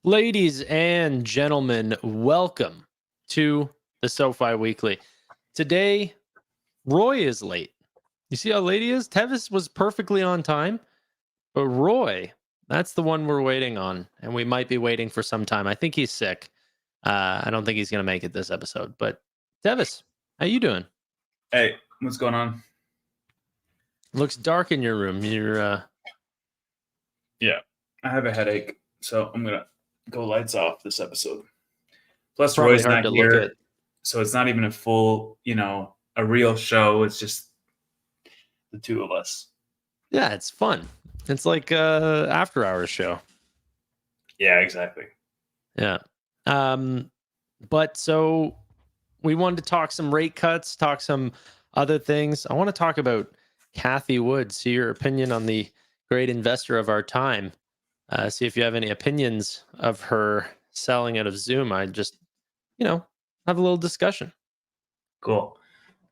Ladies and gentlemen, welcome to the Sofi Weekly. Today, Roy is late. You see how late he is? Tevis was perfectly on time, but Roy, that's the one we're waiting on, and we might be waiting for some time. I think he's sick. I don't think he's going to make it this episode, but Tevis, how you doing? Hey, what's going on? Looks dark in your room. Yeah, I have a headache, so I'm gonna go lights off this episode. Plus, probably Roy's hard not to here, look at. so it's not even a full, a real show. It's just the two of us. Yeah, it's fun. It's like after hours show. Yeah, exactly. Yeah. But so we wanted to talk some rate cuts, talk some other things. I want to talk about Cathie Wood, see your opinion on the great investor of our time. See if you have any opinions of her selling out of Zoom. I just, have a little discussion. Cool.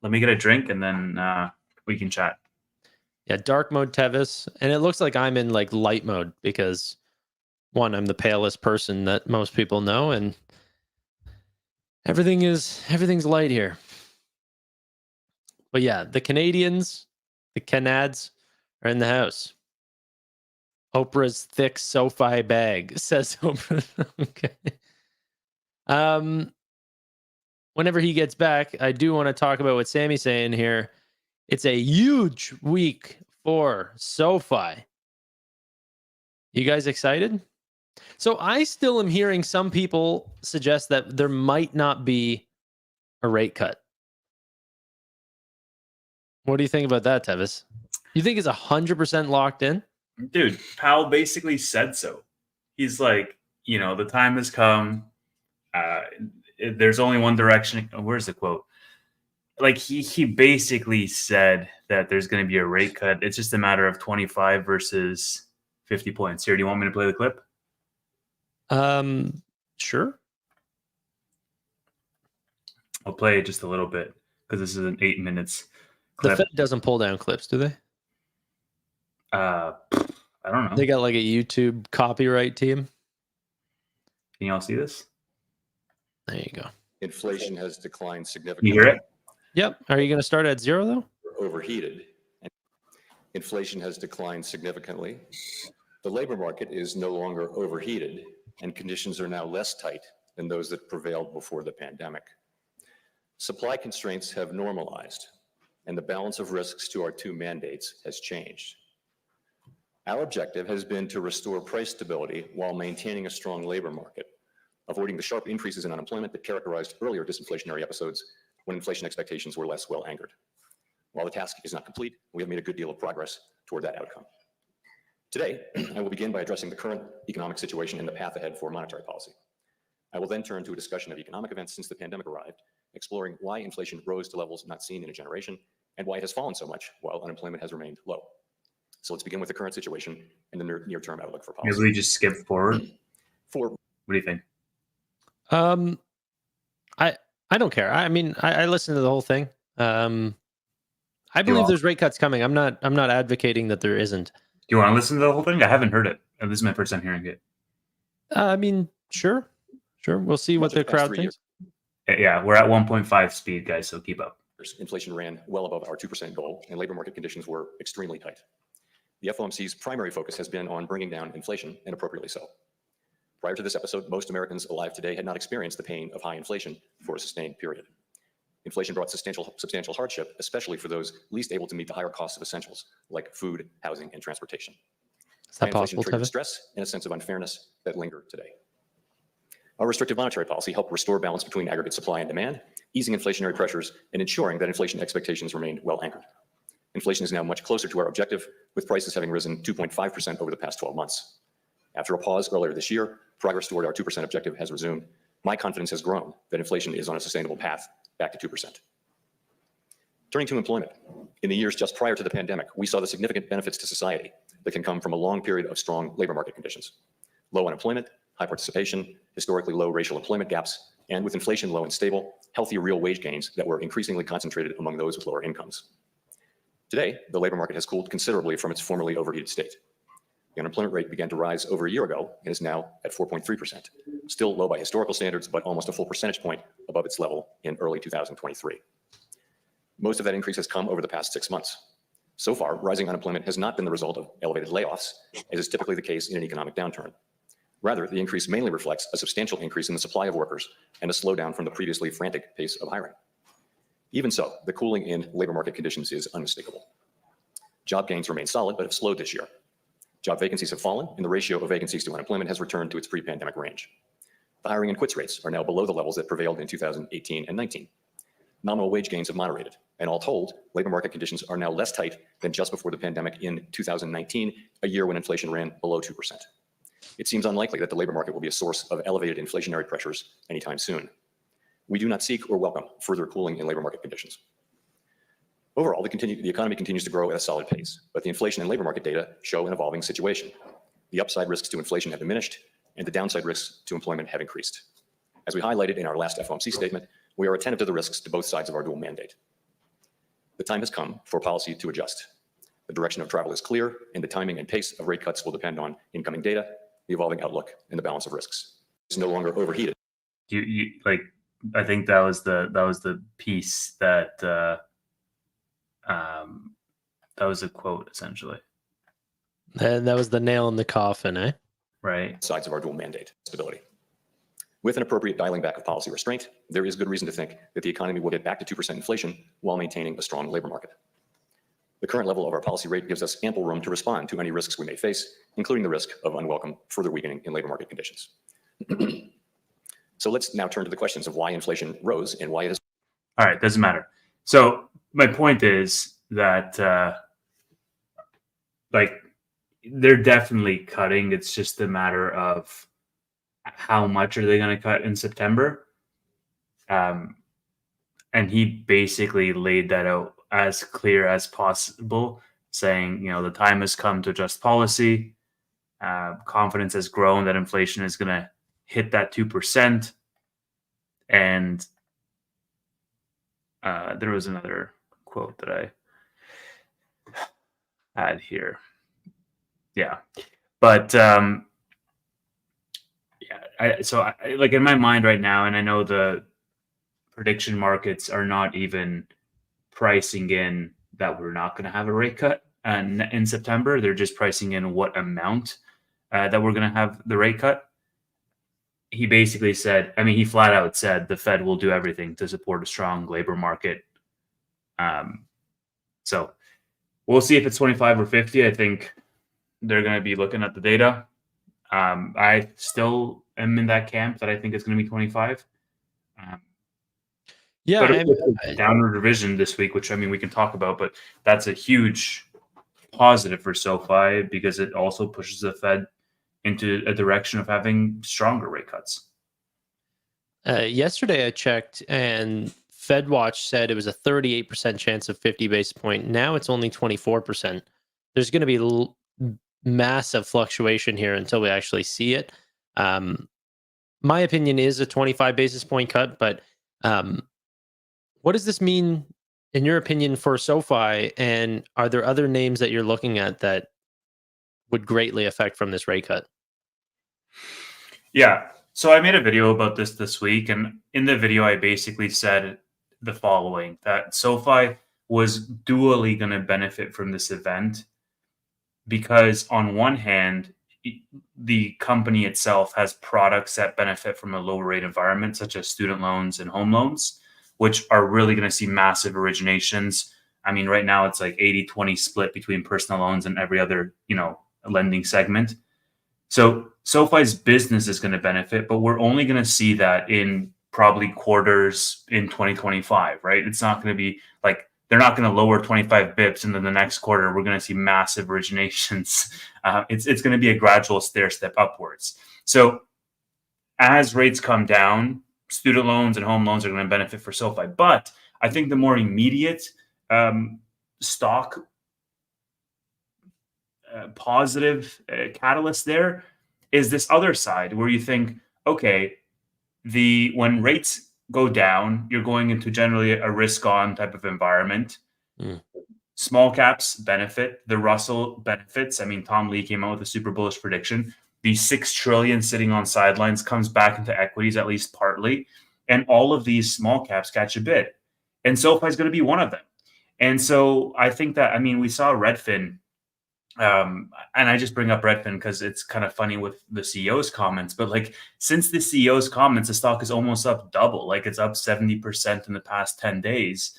Let me get a drink and then we can chat. Yeah, dark mode Tevis. And it looks like I'm in like light mode because one, I'm the palest person that most people know, and everything's light here. But yeah, the Canadians, the Canads are in the house. Oprah's thick Sofi bag, says Oprah. Okay. Whenever he gets back, I do want to talk about what Sammy's saying here. It's a huge week for Sofi. You guys excited? So I still am hearing some people suggest that there might not be a rate cut. What do you think about that, Tevis? You think it's 100% locked in? Dude, Powell basically said so. He's like, the time has come. There's only one direction. Where's the quote? Like he basically said that there's going to be a rate cut. It's just a matter of 25 versus 50 points. Here, do you want me to play the clip? Sure. I'll play it just a little bit because this is an 8 minutes clip. The Fed doesn't pull down clips, do they? I don't know. They got like a YouTube copyright team. Can you all see this? There you go. Inflation has declined significantly. You hear it? Yep. Are you going to start at zero though? Overheated. Inflation has declined significantly. The labor market is no longer overheated, and conditions are now less tight than those that prevailed before the pandemic. Supply constraints have normalized, and the balance of risks to our two mandates has changed. Our objective has been to restore price stability while maintaining a strong labor market, avoiding the sharp increases in unemployment that characterized earlier disinflationary episodes when inflation expectations were less well anchored. While the task is not complete, we have made a good deal of progress toward that outcome. Today, I will begin by addressing the current economic situation and the path ahead for monetary policy. I will then turn to a discussion of economic events since the pandemic arrived, exploring why inflation rose to levels not seen in a generation and why it has fallen so much while unemployment has remained low. So let's begin with the current situation and the near-term outlook for policy. Maybe we just skip forward. What do you think? I don't care. I mean, I listened to the whole thing. I believe there's rate cuts coming. I'm not advocating that there isn't. Do you want to listen to the whole thing? I haven't heard it. This is my first time hearing it. I mean, sure. We'll see what the crowd thinks. Yeah, we're at 1.5 speed, guys, so keep up. Inflation ran well above our 2% goal, and labor market conditions were extremely tight. The FOMC's primary focus has been on bringing down inflation, and appropriately so. Prior to this episode, most Americans alive today had not experienced the pain of high inflation for a sustained period. Inflation brought substantial hardship, especially for those least able to meet the higher costs of essentials like food, housing, and transportation. Is that possible, triggered stress and a sense of unfairness that linger today. Our restrictive monetary policy helped restore balance between aggregate supply and demand, easing inflationary pressures and ensuring that inflation expectations remained well anchored. Inflation is now much closer to our objective, with prices having risen 2.5% over the past 12 months. After a pause earlier this year, progress toward our 2% objective has resumed. My confidence has grown that inflation is on a sustainable path back to 2%. Turning to employment, in the years just prior to the pandemic, we saw the significant benefits to society that can come from a long period of strong labor market conditions. Low unemployment, high participation, historically low racial employment gaps, and with inflation low and stable, healthy real wage gains that were increasingly concentrated among those with lower incomes. Today, the labor market has cooled considerably from its formerly overheated state. The unemployment rate began to rise over a year ago and is now at 4.3%. Still low by historical standards, but almost a full percentage point above its level in early 2023. Most of that increase has come over the past 6 months. So far, rising unemployment has not been the result of elevated layoffs, as is typically the case in an economic downturn. Rather, the increase mainly reflects a substantial increase in the supply of workers and a slowdown from the previously frantic pace of hiring. Even so, the cooling in labor market conditions is unmistakable. Job gains remain solid, but have slowed this year. Job vacancies have fallen, and the ratio of vacancies to unemployment has returned to its pre-pandemic range. The hiring and quits rates are now below the levels that prevailed in 2018 and 19. Nominal wage gains have moderated, and all told, labor market conditions are now less tight than just before the pandemic in 2019, a year when inflation ran below 2%. It seems unlikely that the labor market will be a source of elevated inflationary pressures anytime soon. We do not seek or welcome further cooling in labor market conditions. Overall, the economy continues to grow at a solid pace, but the inflation and labor market data show an evolving situation. The upside risks to inflation have diminished, and the downside risks to employment have increased. As we highlighted in our last FOMC statement, we are attentive to the risks to both sides of our dual mandate. The time has come for policy to adjust. The direction of travel is clear, and the timing and pace of rate cuts will depend on incoming data, the evolving outlook, and the balance of risks. It's no longer overheated. I think that was the piece that was a quote essentially. And that was the nail in the coffin, eh? Right. Sides of our dual mandate, stability. With an appropriate dialing back of policy restraint, there is good reason to think that the economy will get back to 2% inflation while maintaining a strong labor market. The current level of our policy rate gives us ample room to respond to any risks we may face, including the risk of unwelcome further weakening in labor market conditions. So let's now turn to the questions of why inflation rose and why it has. All right, doesn't matter. So my point is that they're definitely cutting. It's just a matter of how much are they going to cut in September. And he basically laid that out as clear as possible, saying, the time has come to adjust policy. Confidence has grown that inflation is going to hit that 2%. And there was another quote that I had here. Yeah. But in my mind right now, and I know the prediction markets are not even pricing in that we're not going to have a rate cut in September. They're just pricing in what amount that we're going to have the rate cut. He basically said, he flat out said the Fed will do everything to support a strong labor market. So we'll see if it's 25 or 50. I think they're going to be looking at the data. I still am in that camp that I think it's going to be 25. Yeah, but it's a downward revision this week, which we can talk about, but that's a huge positive for SoFi because it also pushes the Fed into a direction of having stronger rate cuts. Yesterday I checked and FedWatch said it was a 38% chance of 50 basis point. Now it's only 24%. There's going to be massive fluctuation here until we actually see it. My opinion is a 25 basis point cut, but what does this mean in your opinion for SoFi? And are there other names that you're looking at that would greatly affect from this rate cut? Yeah. So I made a video about this week, and in the video, I basically said the following, that SoFi was dually going to benefit from this event because on one hand, the company itself has products that benefit from a lower rate environment, such as student loans and home loans, which are really going to see massive originations. Right now it's like 80-20 split between personal loans and every other, lending segment. So SoFi's business is going to benefit, but we're only going to see that in probably quarters in 2025, right? It's not going to be like, they're not going to lower 25 bips and then the next quarter we're going to see massive originations. It's going to be a gradual stair step upwards. So as rates come down, student loans and home loans are going to benefit for SoFi. But I think the more immediate stock positive catalyst there is this other side where you think, okay, when rates go down, you're going into generally a risk on type of environment. small caps benefit, the Russell benefits. I mean, Tom Lee came out with a super bullish prediction. The 6 trillion sitting on sidelines comes back into equities, at least partly. And all of these small caps catch a bid. And SoFi is going to be one of them. And so I think that, I mean, we saw Redfin, and I just bring up Redfin because it's kind of funny with the CEO's comments, but like since the CEO's comments, the stock is almost up double, like it's up 70% in the past 10 days.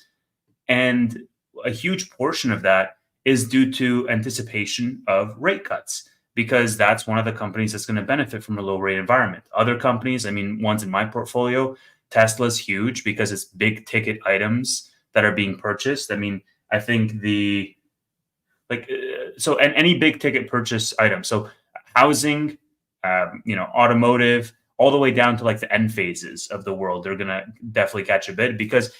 And a huge portion of that is due to anticipation of rate cuts, because that's one of the companies that's going to benefit from a low rate environment. Other companies, I mean, ones in my portfolio, Tesla's huge because it's big ticket items that are being purchased. I mean, I think so any big ticket purchase item. So housing, automotive, all the way down to like the end phases of the world, they're going to definitely catch a bid because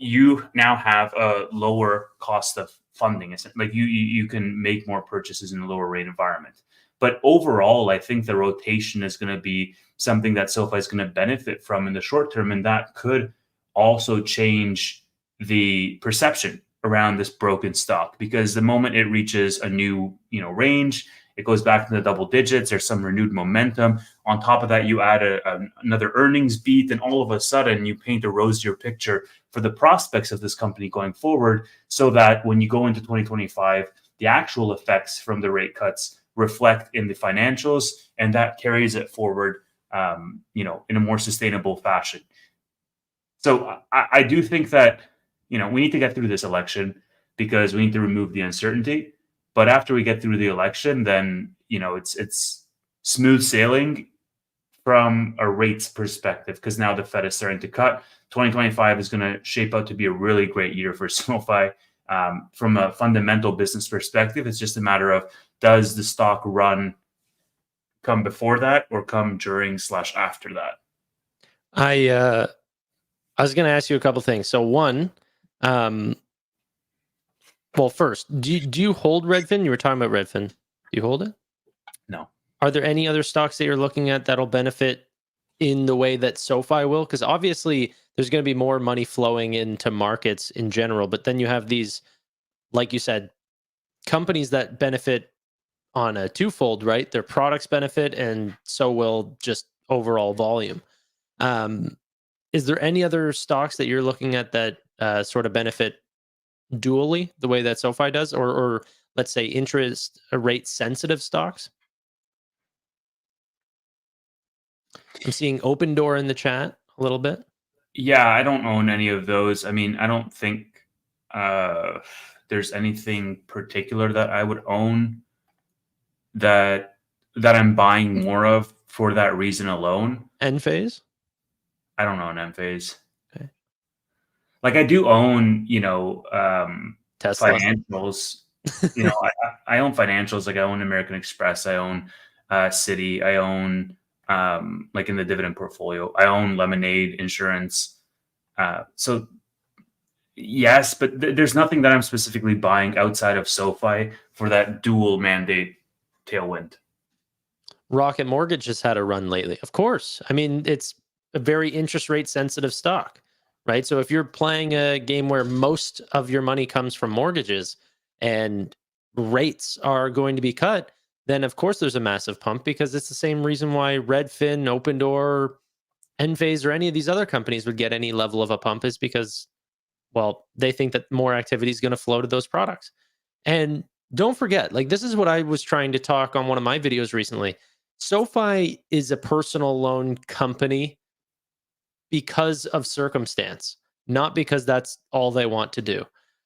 you now have a lower cost of funding. Like you can make more purchases in a lower rate environment. But overall, I think the rotation is going to be something that SoFi is going to benefit from in the short term. And that could also change the perception around this broken stock, because the moment it reaches a new, range, it goes back to the double digits. There's some renewed momentum. On top of that, you add another earnings beat, and all of a sudden you paint a rosier picture for the prospects of this company going forward, so that when you go into 2025, the actual effects from the rate cuts reflect in the financials, and that carries it forward, in a more sustainable fashion. So I do think that, we need to get through this election because we need to remove the uncertainty. But after we get through the election, then, it's smooth sailing from a rates perspective, because now the Fed is starting to cut. 2025 is going to shape out to be a really great year for SoFi. From a fundamental business perspective, it's just a matter of, does the stock run come before that or come during/after that? I was going to ask you a couple things. So one, well, first, do you hold Redfin? You were talking about Redfin. Do you hold it? No. Are there any other stocks that you're looking at that'll benefit in the way that SoFi will? Because obviously there's going to be more money flowing into markets in general, but then you have these, like you said, companies that benefit on a twofold, right? Their products benefit, and so will just overall volume. Is there any other stocks that you're looking at that sort of benefit dually the way that SoFi does, or let's say interest rate sensitive stocks? I'm seeing Open Door in the chat a little bit. Yeah, I don't own any of those. I mean, I don't think there's anything particular that I would own that I'm buying more of for that reason alone. Enphase? I don't own Enphase. Okay. Like I do own, Tesla. financials. I own financials. Like I own American Express. I own Citi. I own like in the dividend portfolio. I own Lemonade Insurance. So yes, but there's nothing that I'm specifically buying outside of SoFi for that dual mandate tailwind. Rocket Mortgage has had a run lately. Of course. I mean, it's a very interest rate sensitive stock, right? So if you're playing a game where most of your money comes from mortgages and rates are going to be cut, then of course there's a massive pump, because it's the same reason why Redfin, Open Door, Enphase, or any of these other companies would get any level of a pump, is because, well, they think that more activity is going to flow to those products. And don't forget, like, this is what I was trying to talk on one of my videos recently. SoFi is a personal loan company because of circumstance, not because that's all they want to do.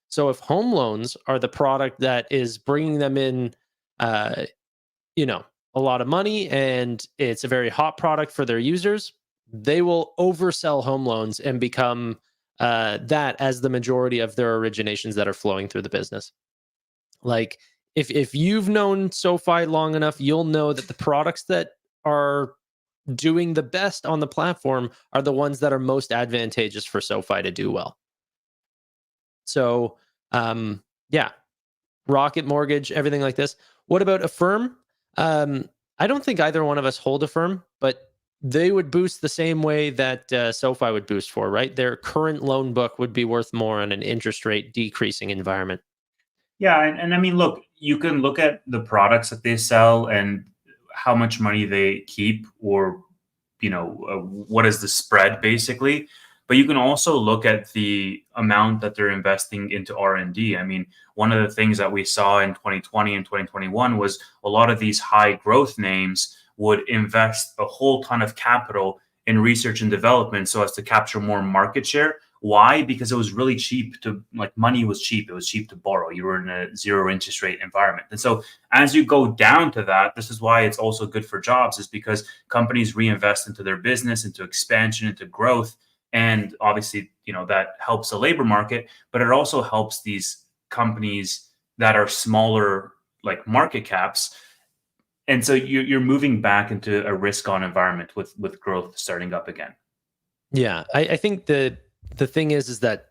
So if home loans are the product that is bringing them in, a lot of money, and it's a very hot product for their users, they will oversell home loans and become that as the majority of their originations that are flowing through the business. Like, if you've known SoFi long enough, you'll know that the products that are doing the best on the platform are the ones that are most advantageous for SoFi to do well. So, Rocket Mortgage, everything like this. What about Affirm? I don't think either one of us hold Affirm, but they would boost the same way that SoFi would boost for, right? Their current loan book would be worth more on an interest rate decreasing environment. Yeah, and I mean, look, you can look at the products that they sell and how much money they keep, or what is the spread basically. But you can also look at the amount that they're investing into R&D. I mean, one of the things that we saw in 2020 and 2021 was a lot of these high growth names would invest a whole ton of capital in research and development so as to capture more market share. Why? Because it was really cheap to, like, money was cheap. It was cheap to borrow. You were in a zero interest rate environment. And so as you go down to that, this is why it's also good for jobs, is because companies reinvest into their business, into expansion, into growth. And obviously, that helps the labor market, but it also helps these companies that are smaller, like market caps. And so you're moving back into a risk on environment with growth starting up again. Yeah, I think the thing is that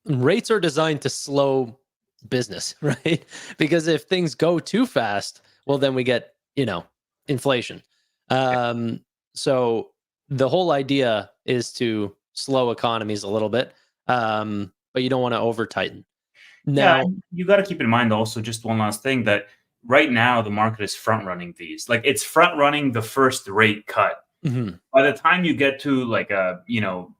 rates are designed to slow business, right? Because if things go too fast, well, then we get, inflation. So the whole idea is to slow economies a little bit, but you don't want to over tighten. Yeah, Now, and you got to keep in mind also, just one last thing, that right now the market is front running these. Like, it's front running the first rate cut. mhm, By the time you get to like a 3%,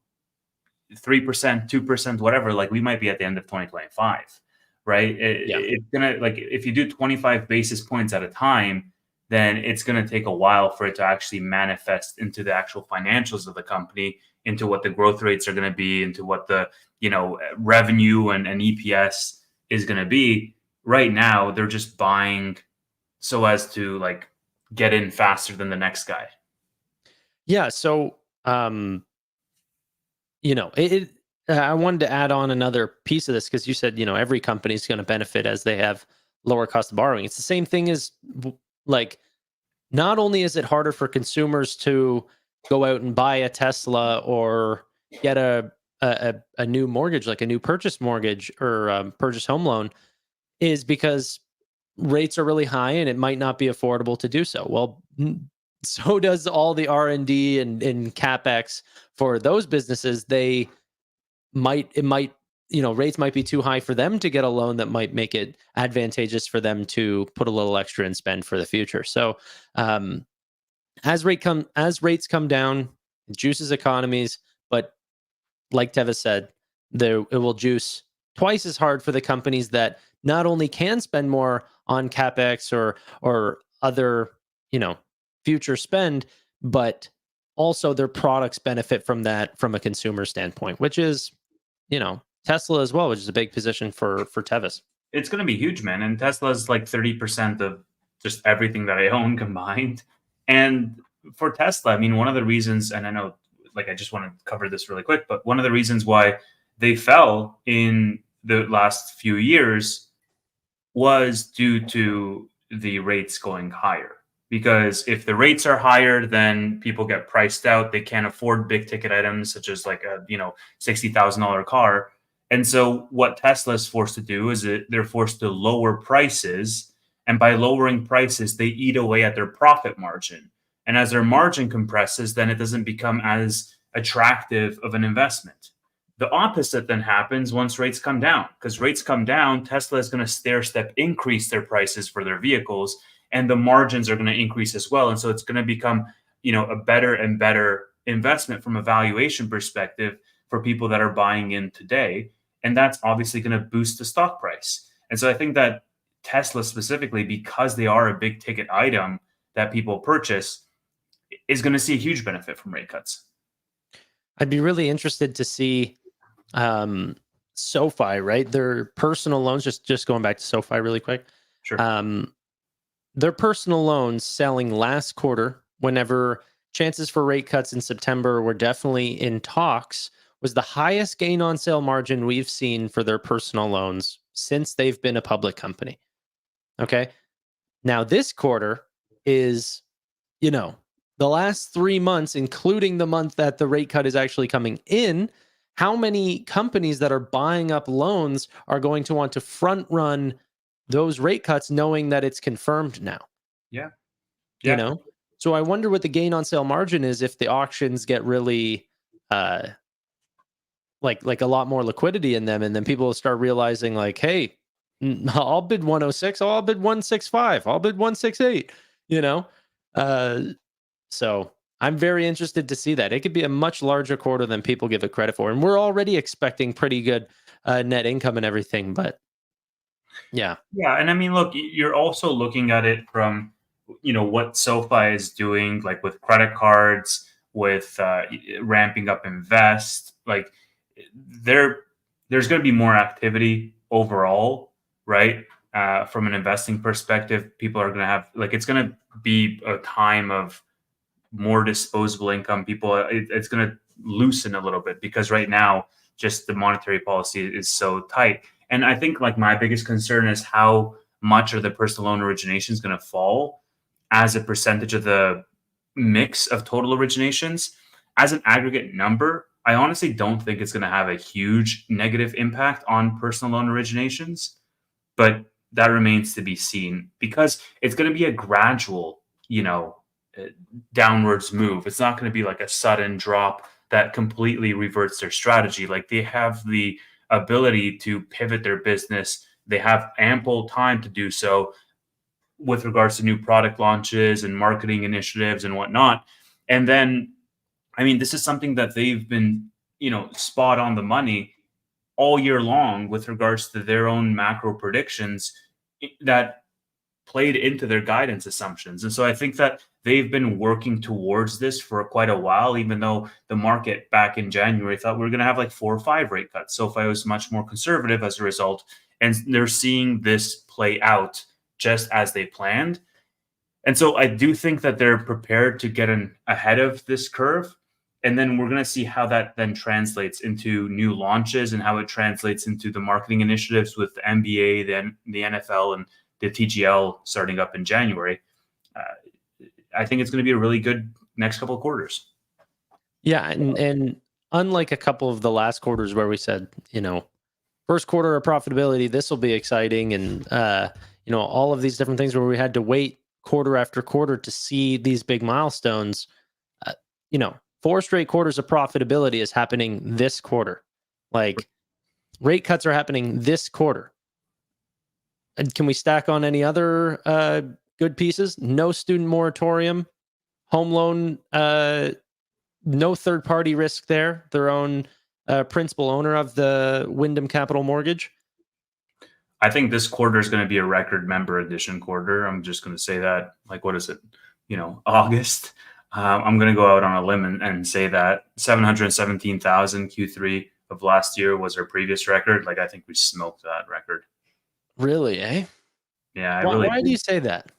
2%, whatever, like we might be at the end of 2025, right? yeah, It's gonna, like, if you do 25 basis points at a time, then it's gonna take a while for it to actually manifest into the actual financials of the company, into what the growth rates are gonna be, into what the revenue and EPS is gonna be. Right now, they're just buying so as to, like, get in faster than the next guy. yeah. So, I wanted to add on another piece of this because you said, every company is going to benefit as they have lower cost of borrowing. It's the same thing as like, not only is it harder for consumers to go out and buy a Tesla or get a new mortgage, like a new purchase mortgage or purchase home loan, is because rates are really high and it might not be affordable to do so. Well, so does all the R&D and capex for those businesses. Rates might be too high for them to get a loan that might make it advantageous for them to put a little extra and spend for the future. So as rates come down, it juices economies, but like Teva said, it will juice twice as hard for the companies that not only can spend more on capex or other, future spend, but also their products benefit from that from a consumer standpoint, which is, Tesla as well, which is a big position for Tevis. It's going to be huge, man. And Tesla's like 30% of just everything that I own combined. And for Tesla, I mean, one of the reasons, and I know, like, I just want to cover this really quick, but one of the reasons why they fell in the last few years was due to the rates going higher. Because if the rates are higher, then people get priced out. They can't afford big ticket items such as like a $60,000 car. And so what Tesla is forced to do is they're forced to lower prices. And by lowering prices, they eat away at their profit margin. And as their margin compresses, then it doesn't become as attractive of an investment. The opposite then happens once rates come down, because rates come down, Tesla is going to stair step increase their prices for their vehicles, and the margins are going to increase as well. And so it's going to become, a better and better investment from a valuation perspective for people that are buying in today. And that's obviously going to boost the stock price. And so I think that Tesla specifically, because they are a big ticket item that people purchase, is going to see a huge benefit from rate cuts. I'd be really interested to see SoFi, right? Their personal loans, just going back to SoFi really quick. Sure. Their personal loans selling last quarter, whenever chances for rate cuts in September were definitely in talks, was the highest gain on sale margin we've seen for their personal loans since they've been a public company. Okay. Now, this quarter is, the last 3 months, including the month that the rate cut is actually coming in. How many companies that are buying up loans are going to want to front run those rate cuts knowing that it's confirmed now? Yeah. So I wonder what the gain on sale margin is if the auctions get really like a lot more liquidity in them, and then people will start realizing like, hey, I'll bid 106. I'll bid 165. I'll bid 168. You know, so I'm very interested to see that. It could be a much larger quarter than people give it credit for, and we're already expecting pretty good net income and everything. But yeah, And I mean, look, you're also looking at it from, what SoFi is doing, like with credit cards, with ramping up Invest. Like, there's going to be more activity overall, right? From an investing perspective, people are going to have, like, it's going to be a time of more disposable income. It's going to loosen a little bit because right now, just the monetary policy is so tight. And I think like my biggest concern is how much of the personal loan origination is going to fall as a percentage of the mix of total originations. As an aggregate number, I honestly don't think it's going to have a huge negative impact on personal loan originations, but that remains to be seen because it's going to be a gradual, downwards move. It's not going to be like a sudden drop that completely reverts their strategy. Like they have the ability to pivot their business. They have ample time to do so with regards to new product launches and marketing initiatives and whatnot. And then, I mean, this is something that they've been, spot on the money all year long with regards to their own macro predictions that played into their guidance assumptions. And so I think that they've been working towards this for quite a while, even though the market back in January thought we were going to have like 4 or 5 rate cuts. SoFi was much more conservative as a result. And they're seeing this play out just as they planned. And so I do think that they're prepared to get ahead of this curve. And then we're going to see how that then translates into new launches and how it translates into the marketing initiatives with the NBA, the NFL, and the TGL starting up in January. I think it's going to be a really good next couple of quarters. Yeah, and unlike a couple of the last quarters where we said, first quarter of profitability, this will be exciting, and all of these different things where we had to wait quarter after quarter to see these big milestones. 4 straight quarters of profitability is happening this quarter. Like rate cuts are happening this quarter. And can we stack on any other good pieces? No student moratorium, home loan, no third party risk there. Their own principal owner of the Wyndham Capital Mortgage. I think this quarter is going to be a record member addition quarter. I'm just going to say that. Like, what is it? August. I'm going to go out on a limb and say that 717,000 Q3 of last year was our previous record. Like, I think we smoked that record. Really, eh? Yeah. Why do you say that?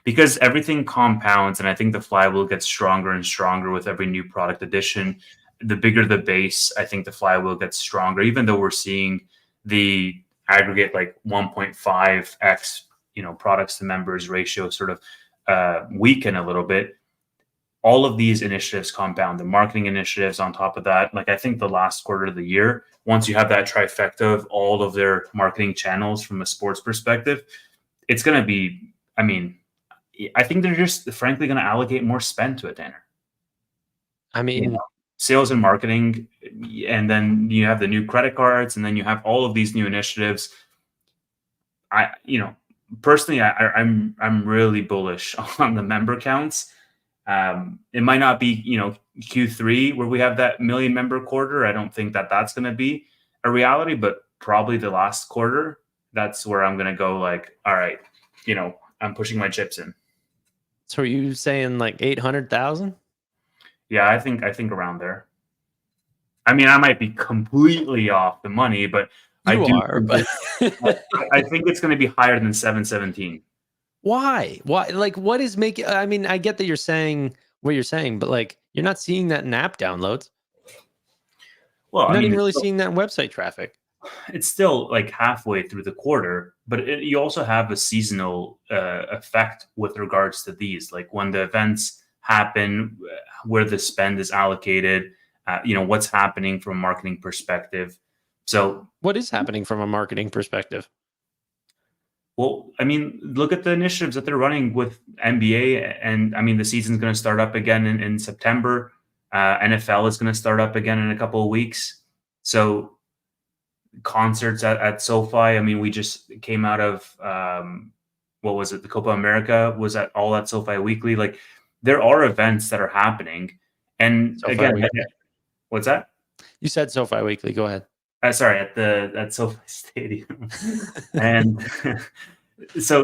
Because everything compounds, and I think the flywheel gets stronger and stronger with every new product addition. The bigger the base, I think the flywheel gets stronger, even though we're seeing the aggregate like 1.5x, products to members ratio sort of weaken a little bit. All of these initiatives compound, the marketing initiatives on top of that. Like I think the last quarter of the year, once you have that trifecta of all of their marketing channels from a sports perspective, it's going to be, I think they're just frankly going to allocate more spend to it, Tanner. Sales and marketing, and then you have the new credit cards, and then you have all of these new initiatives. Personally, I'm really bullish on the member counts. It might not be, Q3 where we have that million member quarter. I don't think that that's going to be a reality, but probably the last quarter, that's where I'm going to go like, all right, I'm pushing my chips in. So are you saying like 800,000? Yeah, I think around there. I mean, I might be completely off the money, but I think it's going to be higher than 717. Why? Like, what is making? I mean, I get that you're saying what you're saying, but like, you're not seeing that in app downloads. Well, you're not even really seeing that in website traffic. It's still like halfway through the quarter, but you also have a seasonal effect with regards to these. Like when the events happen, where the spend is allocated, what's happening from a marketing perspective. So, what is happening from a marketing perspective? Well, I mean, look at the initiatives that they're running with NBA, and I mean, the season's going to start up again in September. NFL is going to start up again in a couple of weeks. So concerts at SoFi. I mean, we just came out of what was it? The Copa America was all at SoFi Weekly. Like, there are events that are happening, and SoFi again, Weekly. what's that? You said SoFi Weekly. Go ahead. Sorry, at SoFi Stadium, and so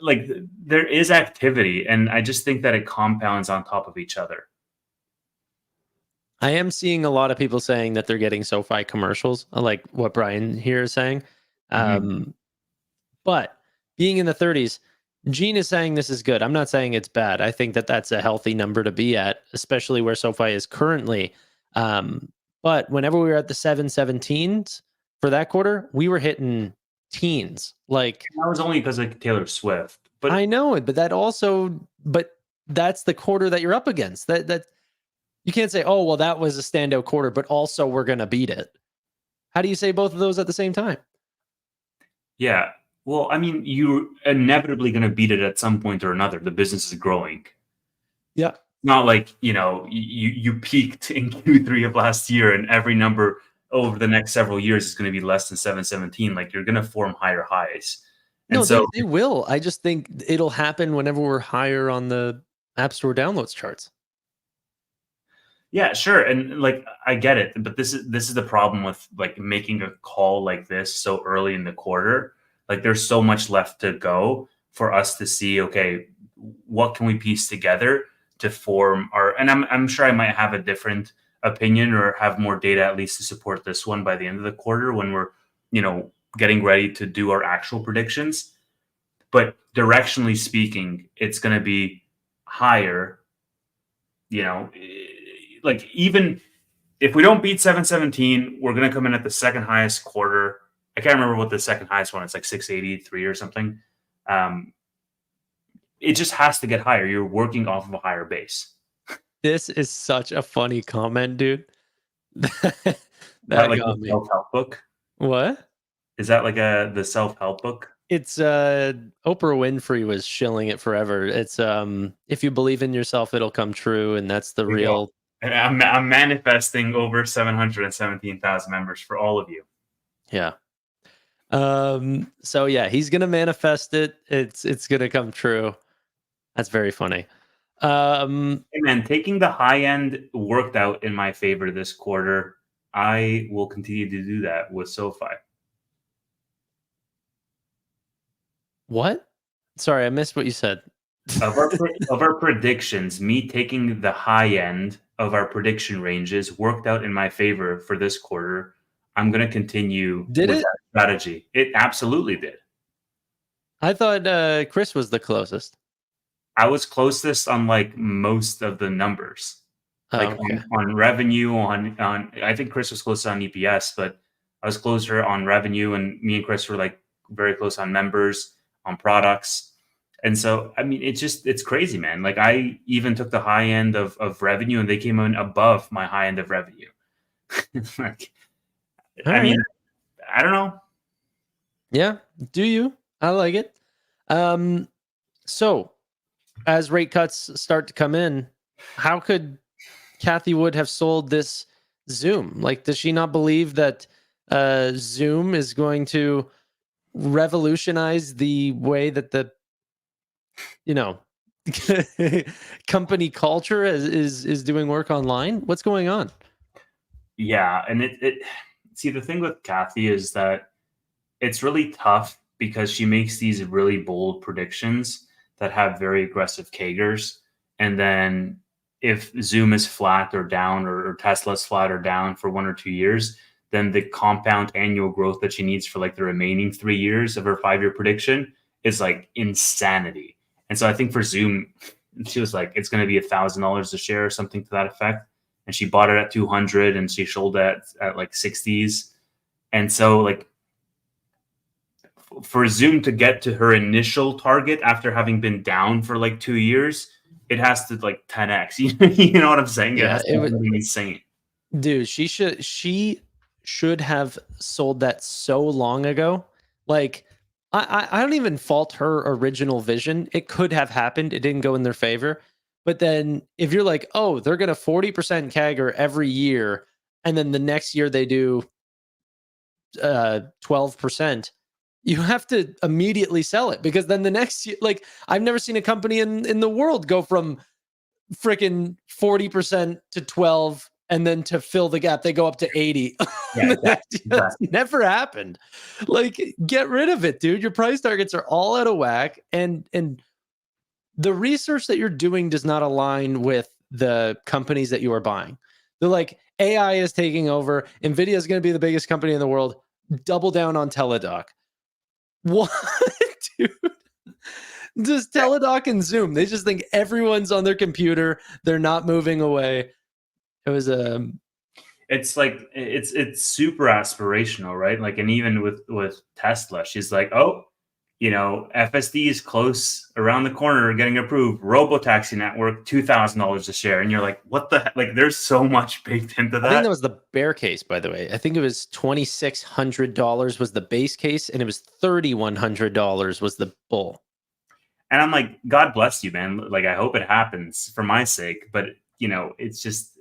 like there is activity, and I just think that it compounds on top of each other. I am seeing a lot of people saying that they're getting SoFi commercials, like what Brian here is saying. But being in the 30s, Gene is saying this is good. I'm not saying it's bad. I think that that's a healthy number to be at, especially where SoFi is currently. But whenever we were at the 717s for that quarter, we were hitting teens. Like, That was only because of Taylor Swift. But I know it, but that's the quarter that you're up against. That you can't say, oh, well, that was a standout quarter, but also we're gonna beat it. How do you say both of those at the same time? yeah, well, I mean, you're inevitably going to beat it at some point or another. The business is growing. Yeah. Not like, you peaked in Q3 of last year and every number over the next several years is going to be less than 717. Like, you're going to form higher highs. And No, so, they will. I just think it'll happen whenever we're higher on the App Store downloads charts. yeah, sure. And like, I get it, but this is the problem with like making a call like this so early in the quarter. Like, there's so much left to go for us to see, okay, what can we piece together to form our, and I'm sure I might have a different opinion or have more data at least to support this one by the end of the quarter when we're, getting ready to do our actual predictions. But directionally speaking, it's going to be higher, like, even if we don't beat 717, we're going to come in at the second highest quarter. I can't remember what the second highest one is, like 683 or something. It just has to get higher. You're working off of a higher base. This is such a funny comment, dude. that Like got a me. self-help book? What? Is that like the self-help book? It's Oprah Winfrey was shilling it forever. It's if you believe in yourself, it'll come true, and that's the real. And I'm manifesting over 717,000 members for all of you. Yeah. So yeah, he's gonna manifest it. It's gonna come true. That's very funny. Hey man, taking the high end worked out in my favor this quarter. I will continue to do that with SoFi. What? Sorry, I missed what you said. Of our predictions, me taking the high end of our prediction ranges worked out in my favor for this quarter. I'm going to continue Did with it? that strategy. It absolutely did. I thought Chris was the closest. I was closest on like most of the numbers, like okay. on revenue, on I think Chris was close on EPS, but I was closer on revenue, and me and Chris were like very close on members, on products. And so, I mean, it's crazy, man. Like, I even took the high end of revenue and they came in above my high end of revenue. Like, I mean, I don't know. Yeah. Do you? I like it. So as rate cuts start to come in, how could Cathie Wood have sold this Zoom? Like, does she not believe that Zoom is going to revolutionize the way that the company culture is doing work online? What's going on? Yeah, and it see, the thing with Cathie is that it's really tough because she makes these really bold predictions that have very aggressive CAGRs, and then if Zoom is flat or down, or Tesla's flat or down for 1 or 2 years, then the compound annual growth that she needs for like the remaining 3 years of her 5-year prediction is like insanity. And so I think for Zoom, she was like, it's going to be $1,000 a share or something to that effect. And she bought it at 200 and she sold it at like 60s. And so, like, for Zoom to get to her initial target after having been down for like 2 years, it has to like 10x. You know what I'm saying? Yeah, it would be insane. Dude, she should have sold that so long ago. Like, I don't even fault her original vision. It could have happened. It didn't go in their favor. But then if you're like, oh, they're going to 40% CAGR every year, and then the next year they do 12%, you have to immediately sell it, because then the next year, like, I've never seen a company in the world go from freaking 40% to 12, and then to fill the gap, they go up to 80. Yeah, That's never happened. Like, get rid of it, dude. Your price targets are all out of whack. And the research that you're doing does not align with the companies that you are buying. They're like, AI is taking over. NVIDIA is going to be the biggest company in the world. Double down on Teladoc. What, dude? Just Teladoc and Zoom. They just think everyone's on their computer. They're not moving away. It was it's like it's super aspirational, right? Like, and even with Tesla, she's like, oh, FSD is close around the corner, getting approved. Robotaxi network, $2,000 a share, and you're like, what the heck? Like, there's so much baked into that. I think that was the bear case, by the way. I think it was $2,600 was the base case, and it was $3,100 was the bull. And I'm like, God bless you, man. Like, I hope it happens for my sake, but it's just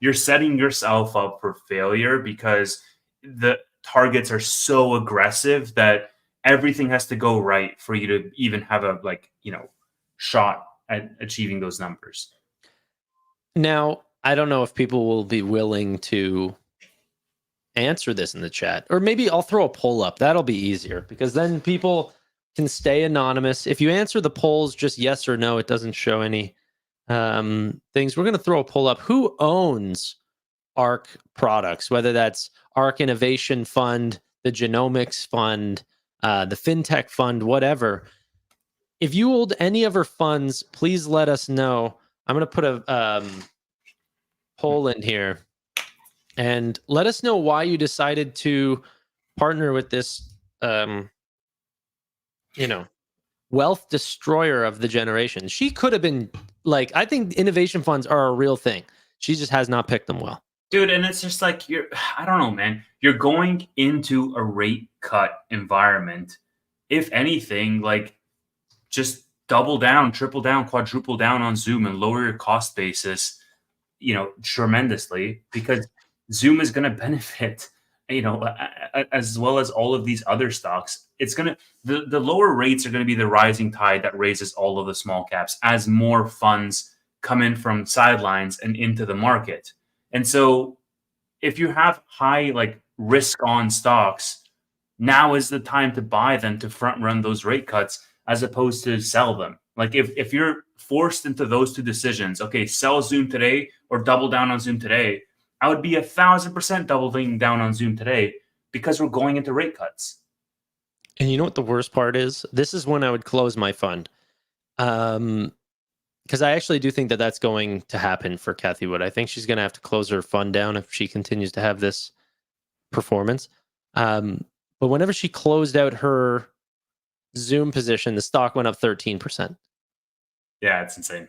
you're setting yourself up for failure, because the targets are so aggressive that everything has to go right for you to even have a shot at achieving those numbers. Now, I don't know if people will be willing to answer this in the chat, or maybe I'll throw a poll up. That'll be easier, because then people can stay anonymous. If you answer the polls just yes or no, it doesn't show any things. We're going to throw a poll up. Who owns ARC products, whether that's ARC Innovation Fund, the Genomics Fund, the FinTech Fund, whatever. If you hold any of our funds, please let us know. I'm going to put a poll in here, and let us know why you decided to partner with this wealth destroyer of the generation. She could have been like, I think innovation funds are a real thing. She just has not picked them well. Dude, and it's just like, I don't know, man. You're going into a rate cut environment. If anything, like, just double down, triple down, quadruple down on Zoom and lower your cost basis, tremendously, because Zoom is going to benefit, as well as all of these other stocks. It's going to, the lower rates are going to be the rising tide that raises all of the small caps as more funds come in from sidelines and into the market. And so if you have high risk on stocks, now is the time to buy them to front run those rate cuts, as opposed to sell them. Like, if you're forced into those two decisions, okay, sell Zoom today or double down on Zoom today, I would be 1,000% doubling down on Zoom today, because we're going into rate cuts. And you know what the worst part is? This is when I would close my fund. Because I actually do think that that's going to happen for Cathie Wood. I think she's going to have to close her fund down if she continues to have this performance. But whenever she closed out her Zoom position, the stock went up 13%. Yeah, it's insane.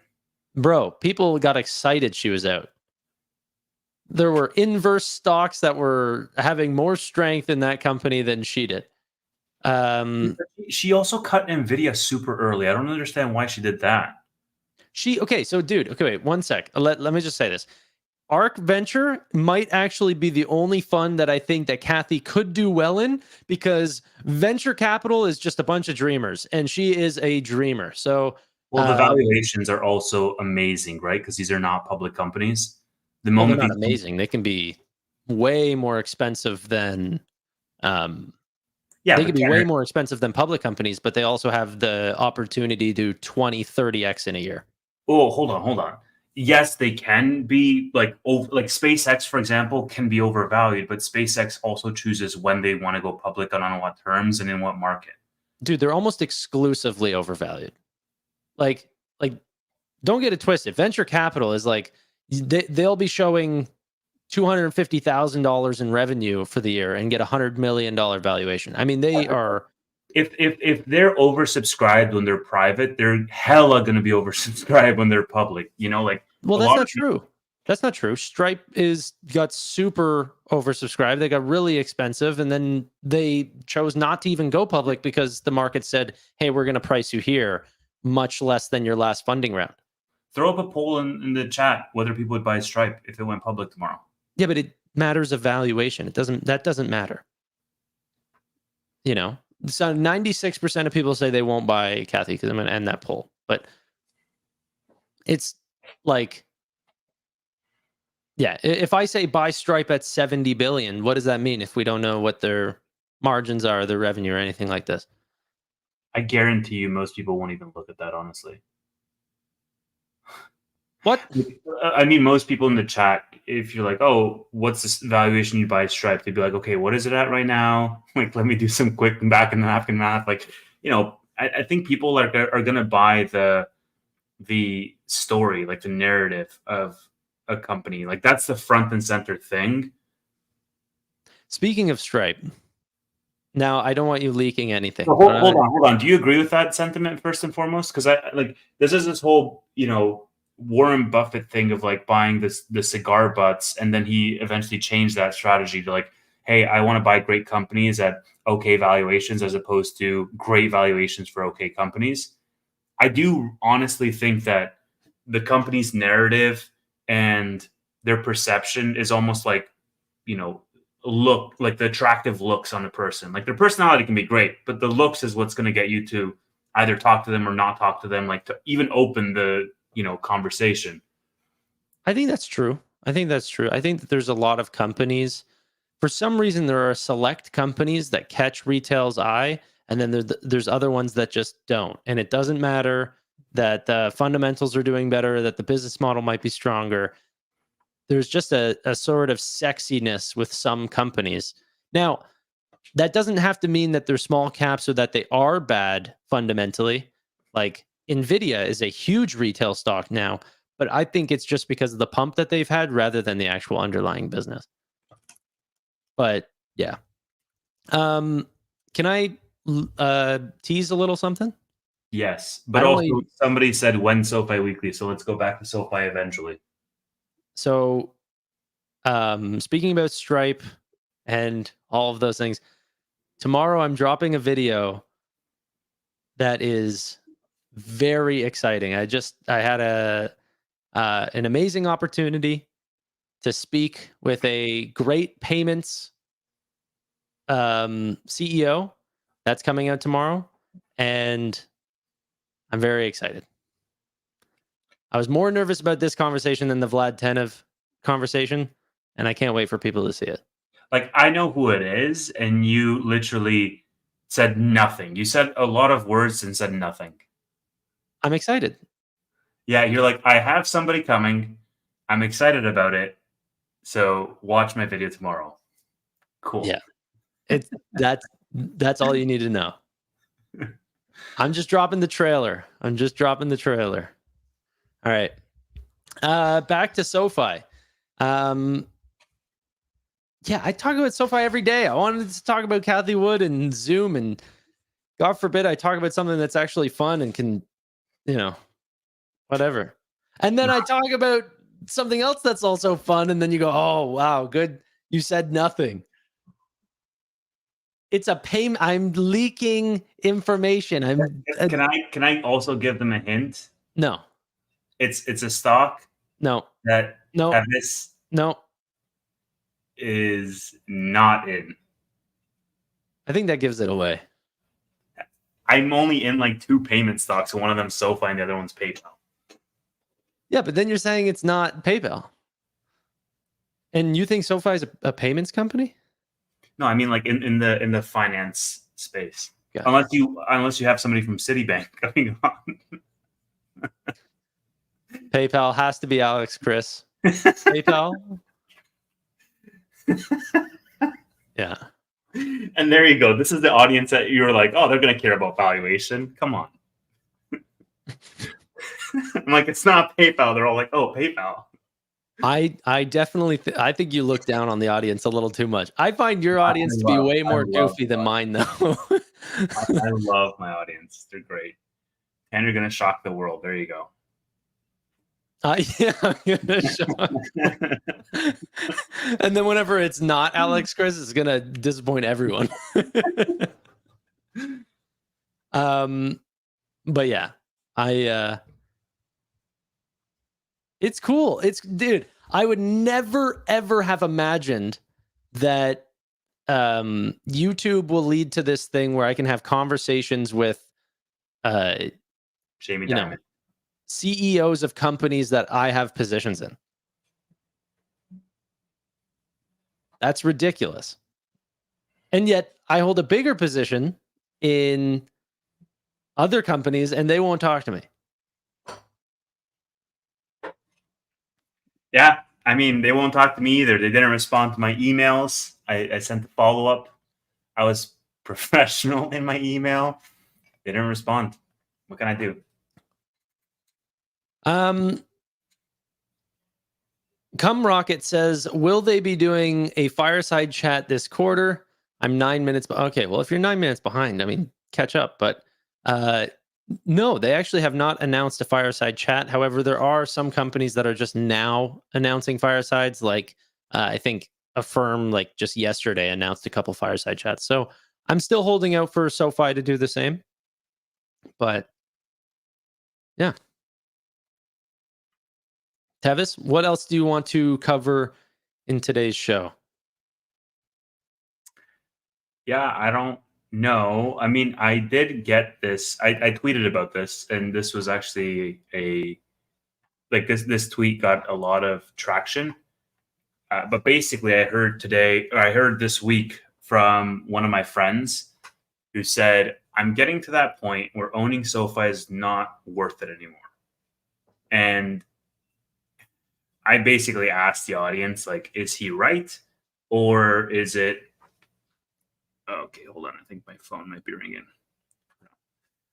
Bro, people got excited she was out. There were inverse stocks that were having more strength in that company than she did. She also cut NVIDIA super early. I don't understand why she did that. Wait, 1 sec. Let me just say this. ARC Venture might actually be the only fund that I think that Cathie could do well in, because venture capital is just a bunch of dreamers, and she is a dreamer. So, well, the valuations are also amazing, right? Because these are not public companies. They're not amazing. They can be way more expensive than they can be way more expensive than public companies, but they also have the opportunity to 20, 30x in a year. Oh, hold on. Yes, they can be like SpaceX, for example, can be overvalued, but SpaceX also chooses when they want to go public and on what terms and in what market. Dude, they're almost exclusively overvalued. Like, don't get it twisted. Venture capital is like, they'll be showing $250,000 in revenue for the year and get $100 million valuation. I mean, they are. If they're oversubscribed when they're private, they're hella going to be oversubscribed when they're public. Well, that's not true. That's not true. Stripe got super oversubscribed. They got really expensive, and then they chose not to even go public because the market said, "Hey, we're going to price you here much less than your last funding round." Throw up a poll in the chat whether people would buy Stripe if it went public tomorrow. Yeah, but it matters of valuation. That doesn't matter. you know, so 96% of people say they won't buy Cathie because I'm going to end that poll. But it's like, yeah, if I say buy Stripe at 70 billion, what does that mean if we don't know what their margins are, their revenue, or anything like this? I guarantee you most people won't even look at that, honestly. What? I mean, most people in the chat, if you're like, oh, what's this valuation you buy Stripe? They'd be like, okay, what is it at right now? Like, let me do some quick back and napkin math. Like, I think people are going to buy the story, like the narrative of a company. Like, that's the front and center thing. Speaking of Stripe, now I don't want you leaking anything. So hold on. Do you agree with that sentiment first and foremost? Because I like this whole Warren Buffett thing of like buying the cigar butts, and then he eventually changed that strategy to like, hey, I want to buy great companies at okay valuations as opposed to great valuations for okay companies. I do honestly think that the company's narrative and their perception is almost like, look, like the attractive looks on a person. Like their personality can be great, but the looks is what's going to get you to either talk to them or not talk to them, like to even open the, conversation. I think that's true. I think that there's a lot of companies. For some reason, there are select companies that catch retail's eye, and then there's other ones that just don't. And it doesn't matter that the fundamentals are doing better, that the business model might be stronger. There's just a sort of sexiness with some companies. Now, that doesn't have to mean that they're small caps or that they are bad fundamentally. Like Nvidia is a huge retail stock now, but I think it's just because of the pump that they've had rather than the actual underlying business. But yeah. Can I tease a little something? Yes, but also somebody said when SoFi Weekly, so let's go back to SoFi eventually. So, speaking about Stripe and all of those things, tomorrow I'm dropping a video that is very exciting. I had an amazing opportunity to speak with a great payments CEO that's coming out tomorrow, and I'm very excited. I was more nervous about this conversation than the Vlad Tenev conversation, and I can't wait for people to see it. Like, I know who it is, and you literally said nothing. You said a lot of words and said nothing. I'm excited. Yeah, you're like, I have somebody coming. I'm excited about it. So watch my video tomorrow. Cool. Yeah. That's all you need to know. I'm just dropping the trailer. All right. Back to SoFi. Yeah, I talk about SoFi every day. I wanted to talk about Cathie Wood and Zoom, and God forbid I talk about something that's actually fun and can, whatever. And then I talk about something else that's also fun, and then you go, oh, wow, good. You said nothing. It's a pain. I'm leaking information. Can I also give them a hint? No. It's a stock. No. That Tevis is not in. I think that gives it away. I'm only in like 2 payment stocks, and one of them's SoFi and the other one's PayPal. Yeah, but then you're saying it's not PayPal. And you think SoFi is a payments company? No, I mean like in the finance space. Yeah. Unless you have somebody from Citibank coming on. PayPal has to be Alex Chris. PayPal. Yeah. And there you go. This is the audience that you were like, oh, they're going to care about valuation. Come on. I'm like, it's not PayPal. They're all like, oh, PayPal. I definitely I think you look down on the audience a little too much. I find your audience to be way more goofy than mine, though. I love my audience. They're great. And you're going to shock the world. There you go. Yeah, I'm gonna shock. And then whenever it's not Alex Chris, it's gonna disappoint everyone. But yeah, it's cool. Dude, I would never ever have imagined that YouTube will lead to this thing where I can have conversations with Jamie you know, Dimon. CEOs of companies that I have positions in. That's ridiculous. And yet I hold a bigger position in other companies and they won't talk to me. Yeah, I mean, they won't talk to me either. They didn't respond to my emails. I sent the follow-up. I was professional in my email. They didn't respond. What can I do? Come Rocket says, will they be doing a fireside chat this quarter? I'm 9 minutes. Okay, well, if you're 9 minutes behind, I mean, catch up. But no, they actually have not announced a fireside chat. However, there are some companies that are just now announcing firesides. Like I think a firm like just yesterday announced a couple fireside chats. So I'm still holding out for SoFi to do the same. But yeah. Tevis, what else do you want to cover in today's show? Yeah, I don't know. I mean, I did get this. I tweeted about this, and this was actually this tweet got a lot of traction. But basically, I heard this week from one of my friends who said, I'm getting to that point where owning SoFi is not worth it anymore. And I basically asked the audience, like, is he right? Or is it, okay, hold on. I think my phone might be ringing.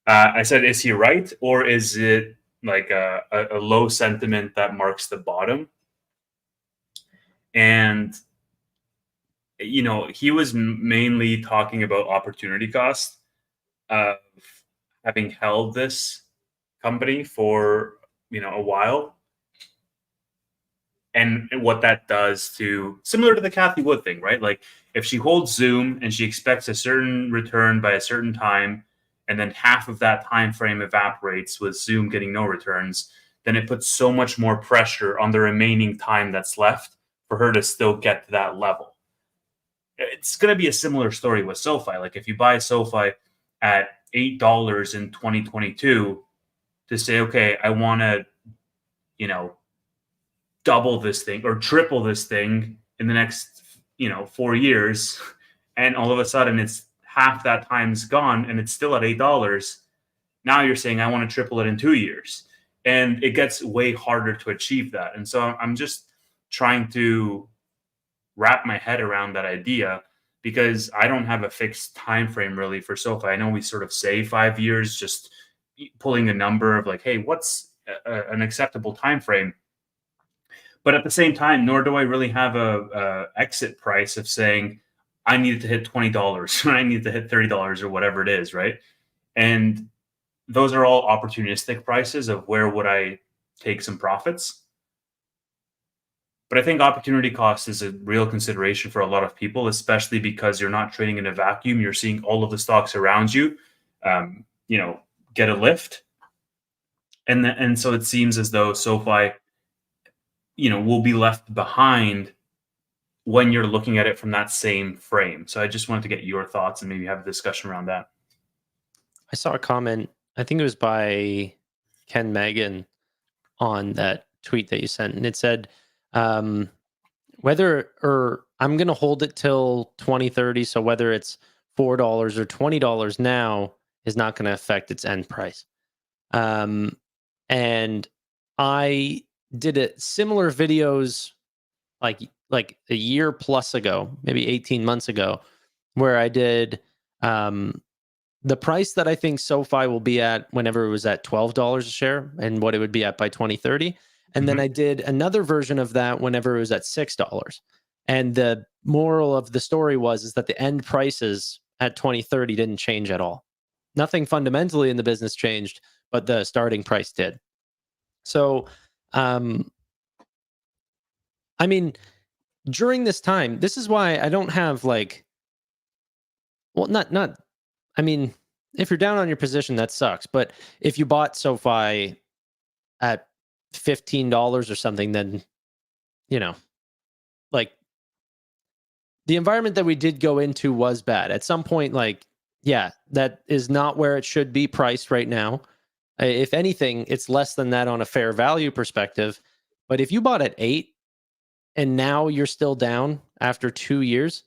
I said, is he right? Or is it like a low sentiment that marks the bottom? And, you know, he was mainly talking about opportunity cost of having held this company for, you know, a while. And what that does to, similar to the Cathie Wood thing, right? Like if she holds Zoom and she expects a certain return by a certain time, and then half of that time frame evaporates with Zoom getting no returns, then it puts so much more pressure on the remaining time that's left for her to still get to that level. It's going to be a similar story with SoFi. Like if you buy SoFi at $8 in 2022 to say, okay, I want to, you know, double this thing or triple this thing in the next, you know, 4 years, and all of a sudden it's half that time's gone and it's still at $8. Now you're saying I want to triple it in 2 years, and it gets way harder to achieve that. And so I'm just trying to wrap my head around that idea, because I don't have a fixed time frame really for SoFi. I know we sort of say 5 years, just pulling a number of like, hey, what's an acceptable time frame? But at the same time, nor do I really have a exit price of saying I needed to hit $20 or I need to hit $30 or whatever it is, right? And those are all opportunistic prices of where would I take some profits. But I think opportunity cost is a real consideration for a lot of people, especially because you're not trading in a vacuum. You're seeing all of the stocks around you, you know, get a lift. And so it seems as though SoFi, you know, will be left behind when you're looking at it from that same frame. So I just wanted to get your thoughts and maybe have a discussion around that. I saw a comment, I think it was by Ken Megan on that tweet that you sent, and it said, whether or I'm going to hold it till 2030. So whether it's $4 or $20 now is not going to affect its end price. And I did a similar videos like a year plus ago, maybe 18 months ago, where I did the price that I think SoFi will be at whenever it was at $12 a share and what it would be at by 2030. And then I did another version of that whenever it was at $6. And the moral of the story is that the end prices at 2030 didn't change at all. Nothing fundamentally in the business changed, but the starting price did. So, I mean, during this time, this is why I don't have like, well, I mean, if you're down on your position, that sucks. But if you bought SoFi at $15 or something, then, you know, like the environment that we did go into was bad. At some point, like, yeah, that is not where it should be priced right now. If anything, it's less than that on a fair value perspective. But if you bought at 8 and now you're still down after 2 years,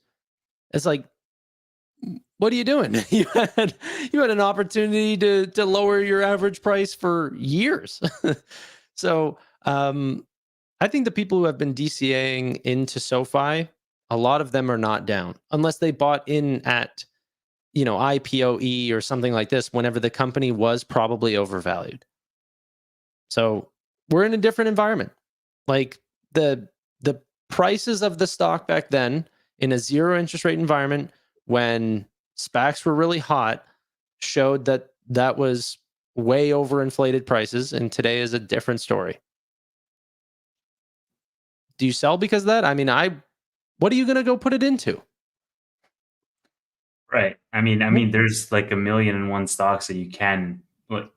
it's like, what are you doing? you had an opportunity to lower your average price for years. So I think the people who have been DCAing into SoFi, a lot of them are not down unless they bought in at, IPOE or something like this whenever the company was probably overvalued. So we're in a different environment. Like the prices of the stock back then in a zero interest rate environment when SPACs were really hot showed that was way overinflated prices, and today is a different story. Do you sell because of that? I mean, what are you going to go put it into? Right. I mean, there's like 1,000,001 stocks that you can, put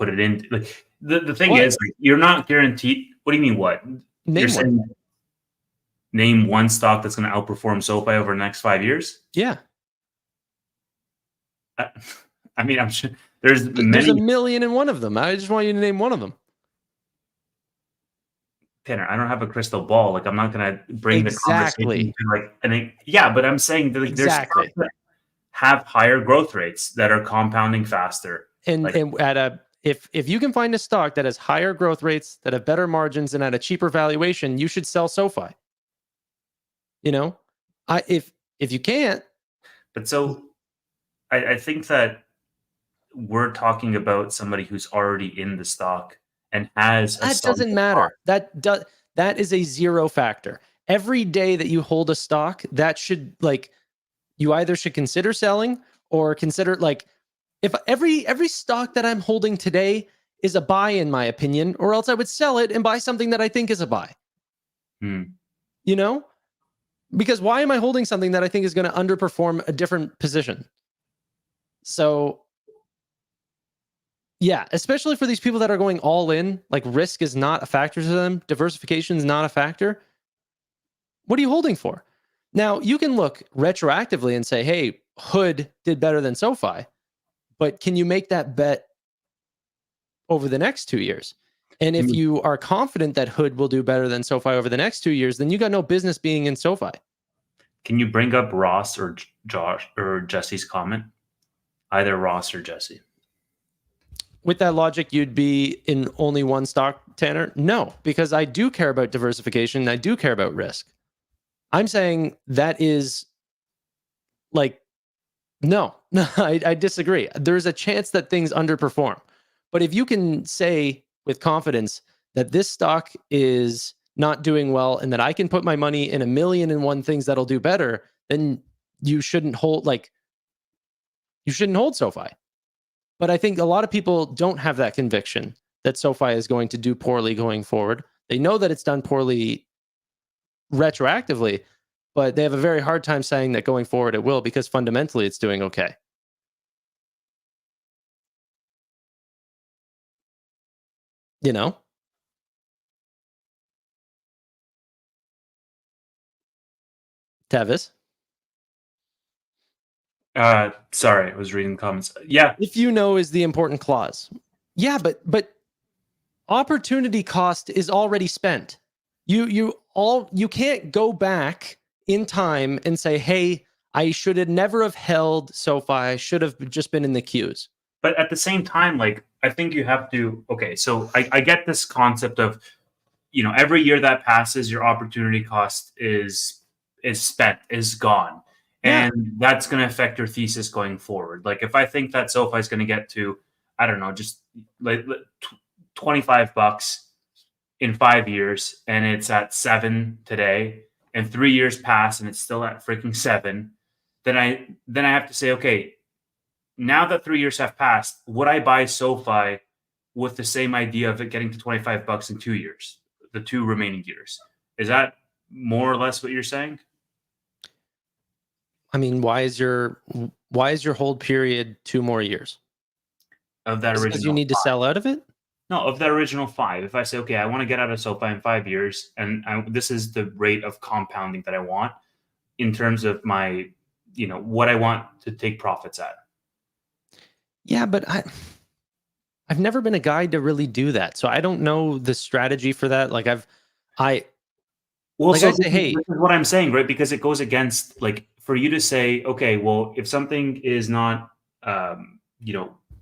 it in. Like the thing What? is, like, you're not guaranteed. What do you mean? What? Name You're one. saying name one stock that's going to outperform SoFi over the next 5 years? Yeah. I mean, I'm sure there's There's many. 1,000,001 of them. I just want you to name one of them. Tanner, I don't have a crystal ball. Like, I'm not going to bring Exactly. the conversation to but I'm saying that, like, Exactly. there's stocks that have higher growth rates that are compounding faster. And Like, if you can find a stock that has higher growth rates, that have better margins, and at a cheaper valuation, you should sell SoFi. If you can't, but so I think that we're talking about somebody who's already in the stock and has a that doesn't matter. That is a zero factor. Every day that you hold a stock, that should, like, you either should consider selling or consider, like, if every stock that I'm holding today is a buy, in my opinion, or else I would sell it and buy something that I think is a buy. Because why am I holding something that I think is going to underperform a different position? So yeah, especially for these people that are going all in, like, risk is not a factor to them. Diversification is not a factor. What are you holding for? Now, you can look retroactively and say, hey, Hood did better than SoFi, but can you make that bet over the next 2 years? And if you are confident that Hood will do better than SoFi over the next 2 years, then you got no business being in SoFi. Can you bring up Ross or Josh or Jesse's comment? Either Ross or Jesse. With that logic, you'd be in only one stock, Tanner? No, because I do care about diversification. I do care about risk. I'm saying that is, like, no, I disagree. There's a chance that things underperform. But if you can say with confidence that this stock is not doing well and that I can put my money in 1,000,001 things that'll do better, then you shouldn't hold SoFi. But I think a lot of people don't have that conviction that SoFi is going to do poorly going forward. They know that it's done poorly retroactively, but they have a very hard time saying that going forward it will, because fundamentally it's doing okay. Tevis? Sorry, I was reading the comments. Yeah. If you know is the important clause. Yeah, but opportunity cost is already spent. You can't go back in time and say, hey, I should have never have held SoFi. I should have just been in the queues. But at the same time, like, I think you have to, okay, so I get this concept of, every year that passes, your opportunity cost is spent, is gone. Yeah. And that's going to affect your thesis going forward. Like, if I think that SoFi is going to get to, I don't know, just like $25 in 5 years, and it's at 7 today, and 3 years pass and it's still at freaking 7, then I have to say, okay, now that 3 years have passed, would I buy SoFi with the same idea of it getting to $25 in 2 years, the 2 remaining years? Is that more or less what you're saying? I mean, why is your hold period 2 more years? Of that original, because you need to sell out of it? No, of that original 5. If I say, okay, I want to get out of SoFi in 5 years, and this is the rate of compounding that I want, in terms of my, what I want to take profits at. Yeah, but I've never been a guy to really do that. So I don't know the strategy for that. Like Well, like so I say, hey, this is what I'm saying, right? Because it goes against, like, for you to say, okay, well, if something is not,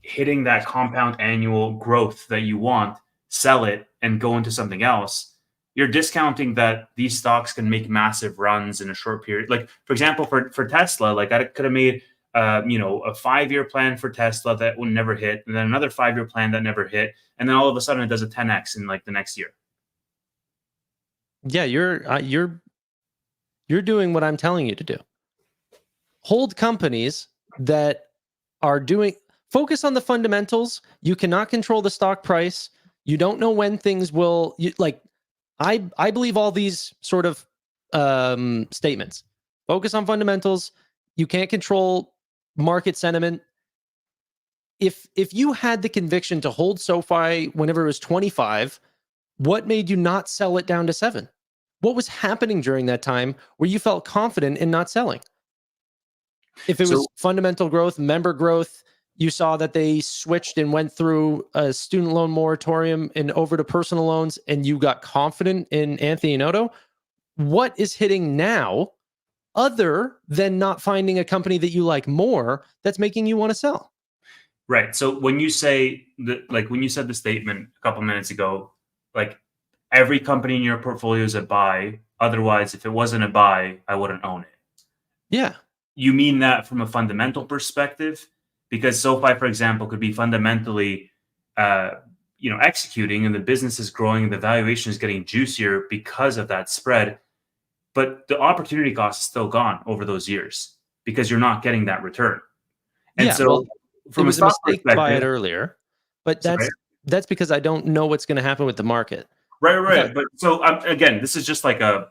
hitting that compound annual growth that you want, sell it and go into something else. You're discounting that these stocks can make massive runs in a short period. Like, for example, for Tesla, like I could have made, a 5-year plan for Tesla that would never hit, and then another 5-year plan that never hit, and then all of a sudden it does a 10x in like the next year. yeah, you're doing what I'm telling you to do. Hold companies that are doing, focus on the fundamentals. You cannot control the stock price. You don't know when things will, I believe all these sort of statements. Focus on fundamentals. You can't control market sentiment. If you had the conviction to hold SoFi whenever it was 25, what made you not sell it down to 7? What was happening during that time where you felt confident in not selling? If it was fundamental growth, member growth, you saw that they switched and went through a student loan moratorium and over to personal loans, and you got confident in Anthony and Odo, what is hitting now other than not finding a company that you like more that's making you want to sell? Right. So when you say that, like when you said the statement a couple minutes ago, like every company in your portfolio is a buy. Otherwise, if it wasn't a buy, I wouldn't own it. Yeah. You mean that from a fundamental perspective? Because SoFi, for example, could be fundamentally, executing, and the business is growing, and the valuation is getting juicier because of that spread. But the opportunity cost is still gone over those years because you're not getting that return. And it was a mistake to buy it earlier, but sorry? that's because I don't know what's going to happen with the market. Right. But so again, this is just like a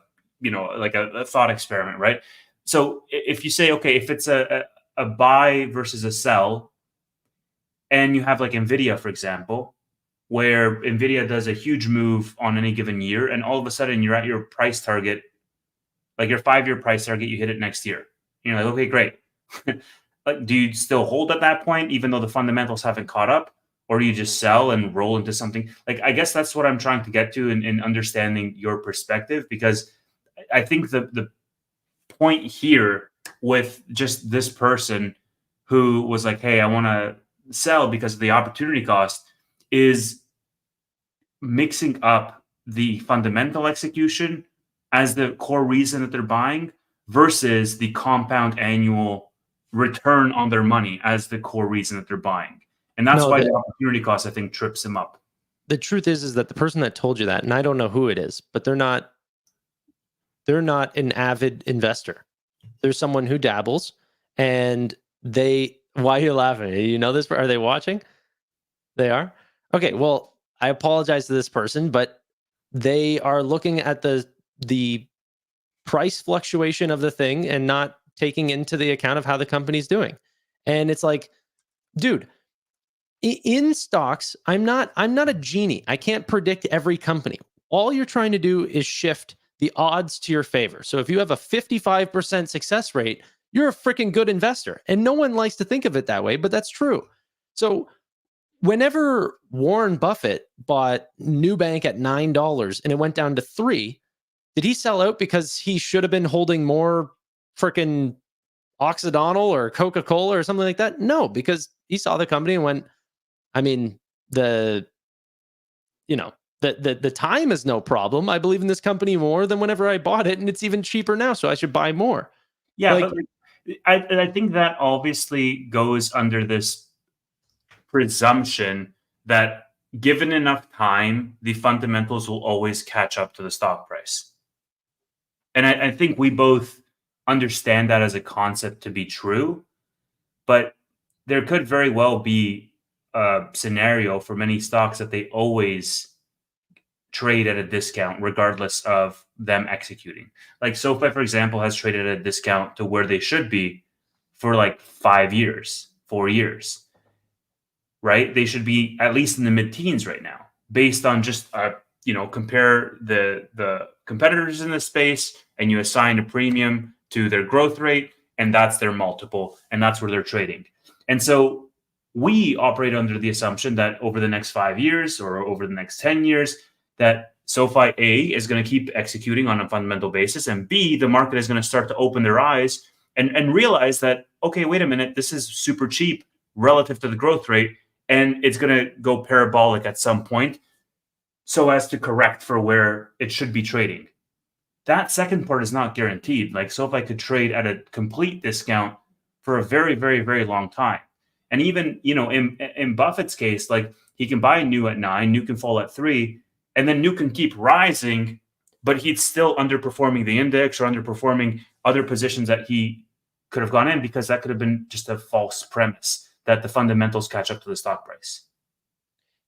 thought experiment, right? So if you say, okay, if it's a buy versus a sell, and you have like Nvidia, for example, where Nvidia does a huge move on any given year, and all of a sudden you're at your price target, like your 5-year price target, you hit it next year. You're like, okay, great. Like, do you still hold at that point, even though the fundamentals haven't caught up? Or do you just sell and roll into something? Like, I guess that's what I'm trying to get to in understanding your perspective, because I think the point here with just this person who was like, hey, I want to sell because of the opportunity cost, is mixing up the fundamental execution as the core reason that they're buying versus the compound annual return on their money as the core reason that they're buying. And that's why the opportunity cost, I think, trips them up. The truth is that the person that told you that, and I don't know who it is, but they're not an avid investor. They're someone who dabbles, and why are you laughing? You know this? Are they watching? They are? Okay, well, I apologize to this person, but they are looking at the price fluctuation of the thing and not taking into the account of how the company's doing. And it's like, dude, in stocks, I'm not a genie. I can't predict every company. All you're trying to do is shift the odds to your favor. So if you have a 55% success rate, you're a freaking good investor. And no one likes to think of it that way, but that's true. So whenever Warren Buffett bought Nubank at $9 and it went down to $3, did he sell out because he should have been holding more freaking Occidental or Coca-Cola or something like that? No, because he saw the company and went, I mean, the time is no problem. I believe in this company more than whenever I bought it, and it's even cheaper now, so I should buy more. Yeah, but I think that obviously goes under this presumption that given enough time, the fundamentals will always catch up to the stock price. And I think we both understand that as a concept to be true, but there could very well be a scenario for many stocks that they always trade at a discount regardless of them executing. Like SoFi, for example, has traded at a discount to where they should be for like 5 years, 4 years, right? They should be at least in the mid-teens right now, based on just compare the competitors in the space, and you assign a premium to their growth rate, and that's their multiple, and that's where they're trading. And so we operate under the assumption that over the next 5 years or over the next 10 years, that SoFi A is going to keep executing on a fundamental basis, and B, the market is going to start to open their eyes and realize that, okay, wait a minute, this is super cheap relative to the growth rate, and it's going to go parabolic at some point so as to correct for where it should be trading. That second part is not guaranteed. Like SoFi could trade at a complete discount for a very, very, very long time. And even, in Buffett's case, like he can buy new at 9, new can fall at 3, and then new can keep rising, but he's still underperforming the index or underperforming other positions that he could have gone in, because that could have been just a false premise that the fundamentals catch up to the stock price.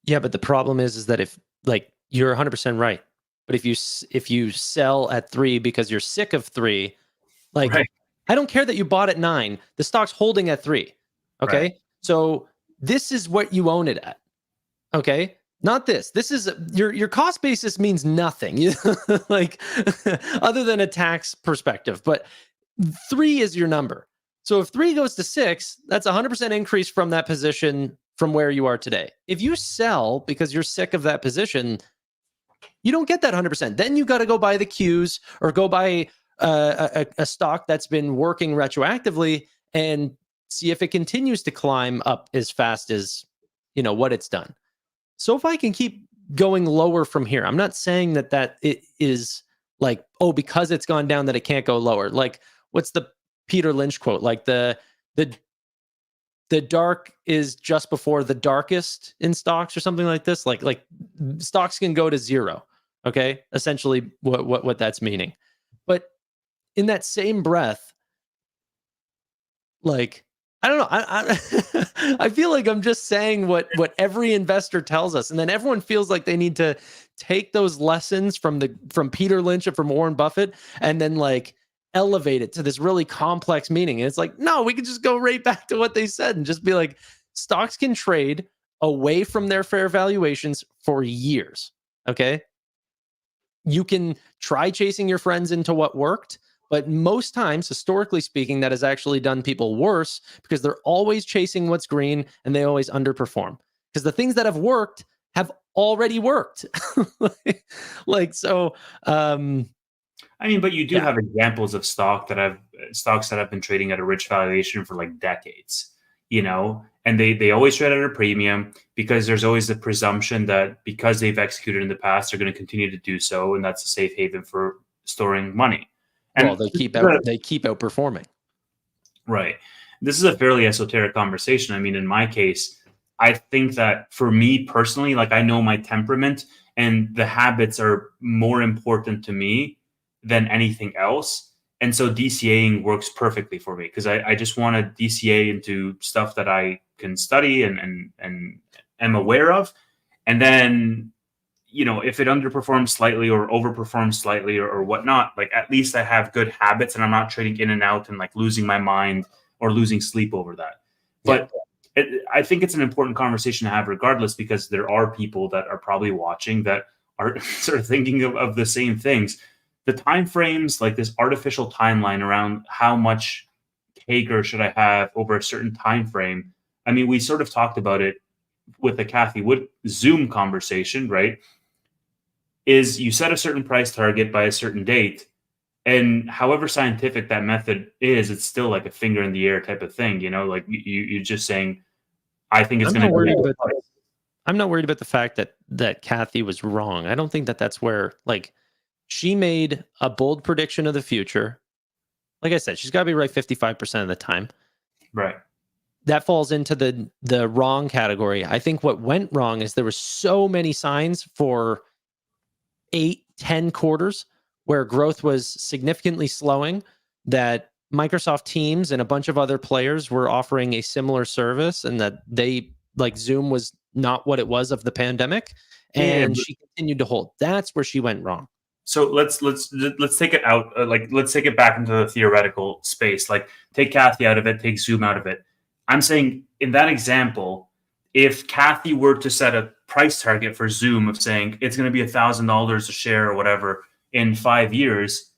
Yeah, but the problem is that if, like, you're 100% right, but if you sell at 3 because you're sick of 3, like, right. I don't care that you bought at 9, the stock's holding at 3. Okay, right. So this is what you own it at. Okay, not this. This is your cost basis means nothing, like other than a tax perspective. But 3 is your number. So if 3 goes to 6, that's 100% increase from that position from where you are today. If you sell because you're sick of that position, you don't get that 100%. Then you got to go buy the Qs or go buy a stock that's been working retroactively and see if it continues to climb up as fast as, what it's done. SoFi can keep going lower from here. I'm not saying that it is like, oh, because it's gone down that it can't go lower. Like, what's the Peter Lynch quote? Like the dark is just before the darkest in stocks or something like this. Like stocks can go to 0. Okay, essentially what that's meaning. But in that same breath, like, I don't know. I feel like I'm just saying what every investor tells us, and then everyone feels like they need to take those lessons from Peter Lynch and from Warren Buffett, and then like elevate it to this really complex meaning. And it's like, no, we can just go right back to what they said and just be like, stocks can trade away from their fair valuations for years. Okay, you can try chasing your friends into what worked. But most times, historically speaking, that has actually done people worse because they're always chasing what's green and they always underperform. Because the things that have worked have already worked. So. But you do have examples of stocks that have been trading at a rich valuation for like decades, and they always trade at a premium because there's always the presumption that because they've executed in the past, they're going to continue to do so, and that's a safe haven for storing money. Well, they keep outperforming. Right. This is a fairly esoteric conversation. I mean, in my case, I think that for me personally, like I know my temperament and the habits are more important to me than anything else. And so DCAing works perfectly for me because I just want to DCA into stuff that I can study and am aware of. And then if it underperforms slightly or overperforms slightly or whatnot, like at least I have good habits and I'm not trading in and out and like losing my mind or losing sleep over that. But I think it's an important conversation to have regardless, because there are people that are probably watching that are sort of thinking of the same things. The time frames, like this artificial timeline around how much CAGR should I have over a certain time frame. I mean, we sort of talked about it with the Cathie Wood Zoom conversation, right? Is you set a certain price target by a certain date, and however scientific that method is, it's still like a finger in the air type of thing, like you're just saying, I think it's going to go. I'm not worried about the fact that Cathie was wrong. I don't think that's where, like, she made a bold prediction of the future. Like I said, she's got to be right 55% of the time. Right. That falls into the wrong category. I think what went wrong is there were so many signs for 8-10 quarters where growth was significantly slowing that Microsoft Teams and a bunch of other players were offering a similar service, and that Zoom was not what it was of the pandemic, and she continued to hold. That's where she went wrong. So let's take it out. Let's take it back into the theoretical space. Like, take Cathie out of it, take Zoom out of it. I'm saying in that example, if Cathie were to set a price target for Zoom of saying it's going to be $1,000 a share or whatever in 5 years,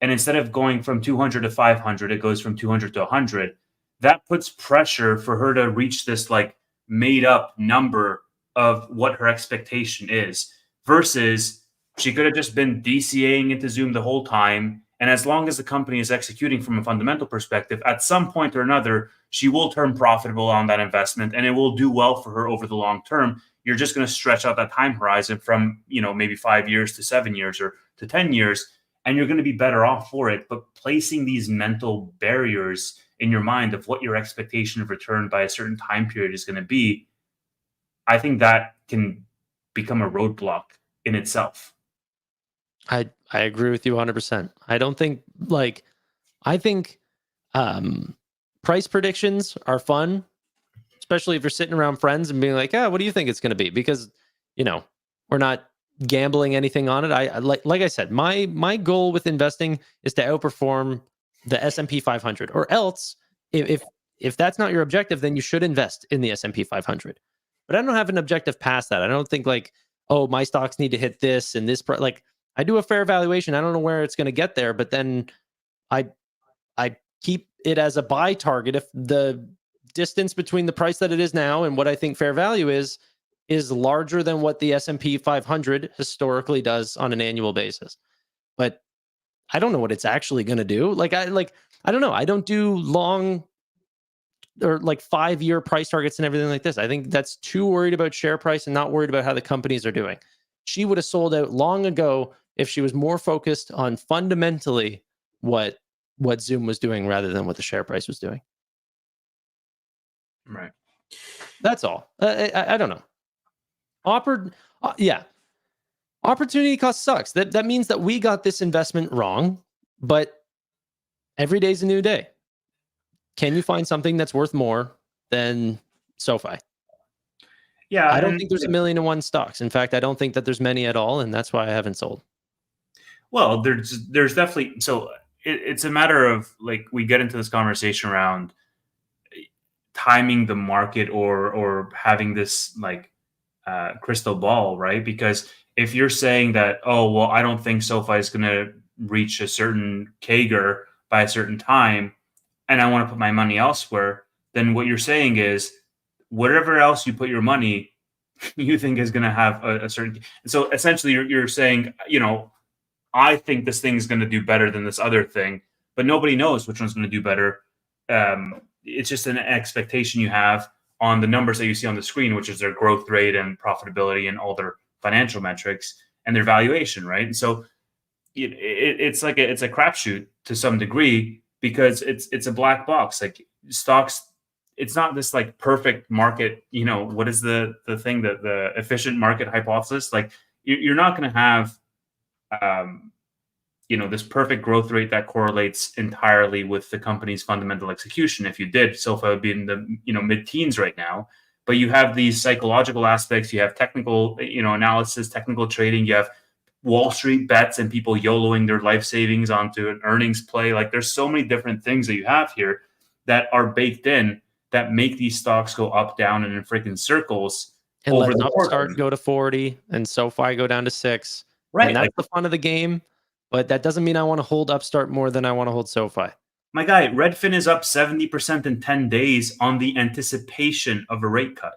and instead of going from 200 to 500, it goes from 200 to 100. That puts pressure for her to reach this like made up number of what her expectation is, versus she could have just been DCAing into Zoom the whole time. And as long as the company is executing from a fundamental perspective, at some point or another, she will turn profitable on that investment and it will do well for her over the long term. You're just going to stretch out that time horizon from, maybe 5 years to 7 years or to 10 years, and you're going to be better off for it. But placing these mental barriers in your mind of what your expectation of return by a certain time period is going to be, I think that can become a roadblock in itself. I agree with you 100%. I don't think I think price predictions are fun, especially if you're sitting around friends and being like, what do you think it's going to be? Because, we're not gambling anything on it. I like I said, my goal with investing is to outperform the S&P 500, or else if that's not your objective, then you should invest in the S&P 500. But I don't have an objective past that. I don't think my stocks need to hit this and this. I do a fair valuation. I don't know where it's going to get there, but then I keep it as a buy target if the distance between the price that it is now and what I think fair value is larger than what the S&P 500 historically does on an annual basis. But I don't know what it's actually going to do. I don't know. I don't do long or 5-year price targets and everything like this. I think that's too worried about share price and not worried about how the companies are doing. She would have sold out long ago if she was more focused on fundamentally what Zoom was doing rather than what the share price was doing. Right. That's all. I don't know. Opportunity cost sucks. That means that we got this investment wrong, but every day's a new day. Can you find something that's worth more than SoFi? Yeah. I don't think there's 1,000,001 stocks. In fact, I don't think that there's many at all, and that's why I haven't sold. Well, there's definitely, so it's a matter of we get into this conversation around timing the market or having this crystal ball, right? Because if you're saying that, I don't think SoFi is going to reach a certain CAGR by a certain time, and I want to put my money elsewhere, then what you're saying is whatever else you put your money, you think is going to have a certain. So essentially, you're saying, I think this thing is going to do better than this other thing, but nobody knows which one's going to do better. It's just an expectation you have on the numbers that you see on the screen, which is their growth rate and profitability and all their financial metrics and their valuation, right? And so it's a crapshoot to some degree because it's a black box. Stocks, it's not this perfect market. What is the thing that the efficient market hypothesis? You're not going to have this perfect growth rate that correlates entirely with the company's fundamental execution. If you did, SoFi would be in the mid-teens right now. But you have these psychological aspects. You have technical analysis, technical trading. You have Wall Street bets and people YOLOing their life savings onto an earnings play. There's so many different things that you have here that are baked in that make these stocks go up, down, and in freaking circles. And let Upstart go to 40 and SoFi go down to 6. Right. And that's the fun of the game. But that doesn't mean I want to hold Upstart more than I want to hold SoFi. My guy, Redfin is up 70% in 10 days on the anticipation of a rate cut.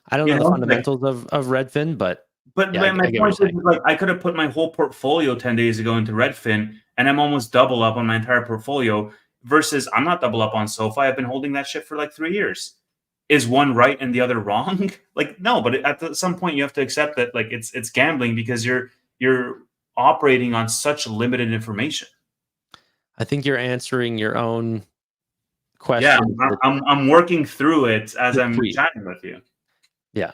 I don't know the fundamentals of Redfin, but my point is, I could have put my whole portfolio 10 days ago into Redfin, and I'm almost double up on my entire portfolio, versus I'm not double up on SoFi. I've been holding that shit for 3 years. Is one right and the other wrong? No, but at some point you have to accept that it's gambling because you're operating on such limited information. I think you're answering your own question. Yeah, I'm working through it as I'm chatting with you. Yeah.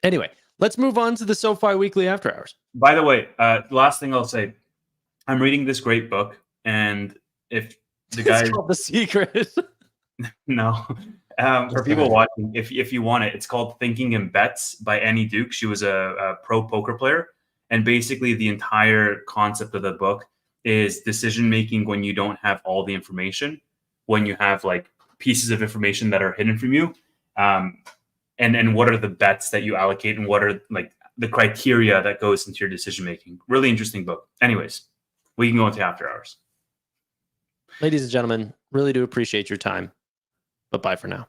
Anyway, let's move on to the SoFi Weekly After Hours. By the way, last thing I'll say, I'm reading this great book, and if the guy it's called The Secret. No. For people watching, if you want it, it's called Thinking in Bets by Annie Duke. She was a pro poker player. And basically the entire concept of the book is decision making when you don't have all the information, when you have pieces of information that are hidden from you. And what are the bets that you allocate, and what are the criteria that goes into your decision making. Really interesting book. Anyways, we can go into after hours. Ladies and gentlemen, really do appreciate your time, but bye for now.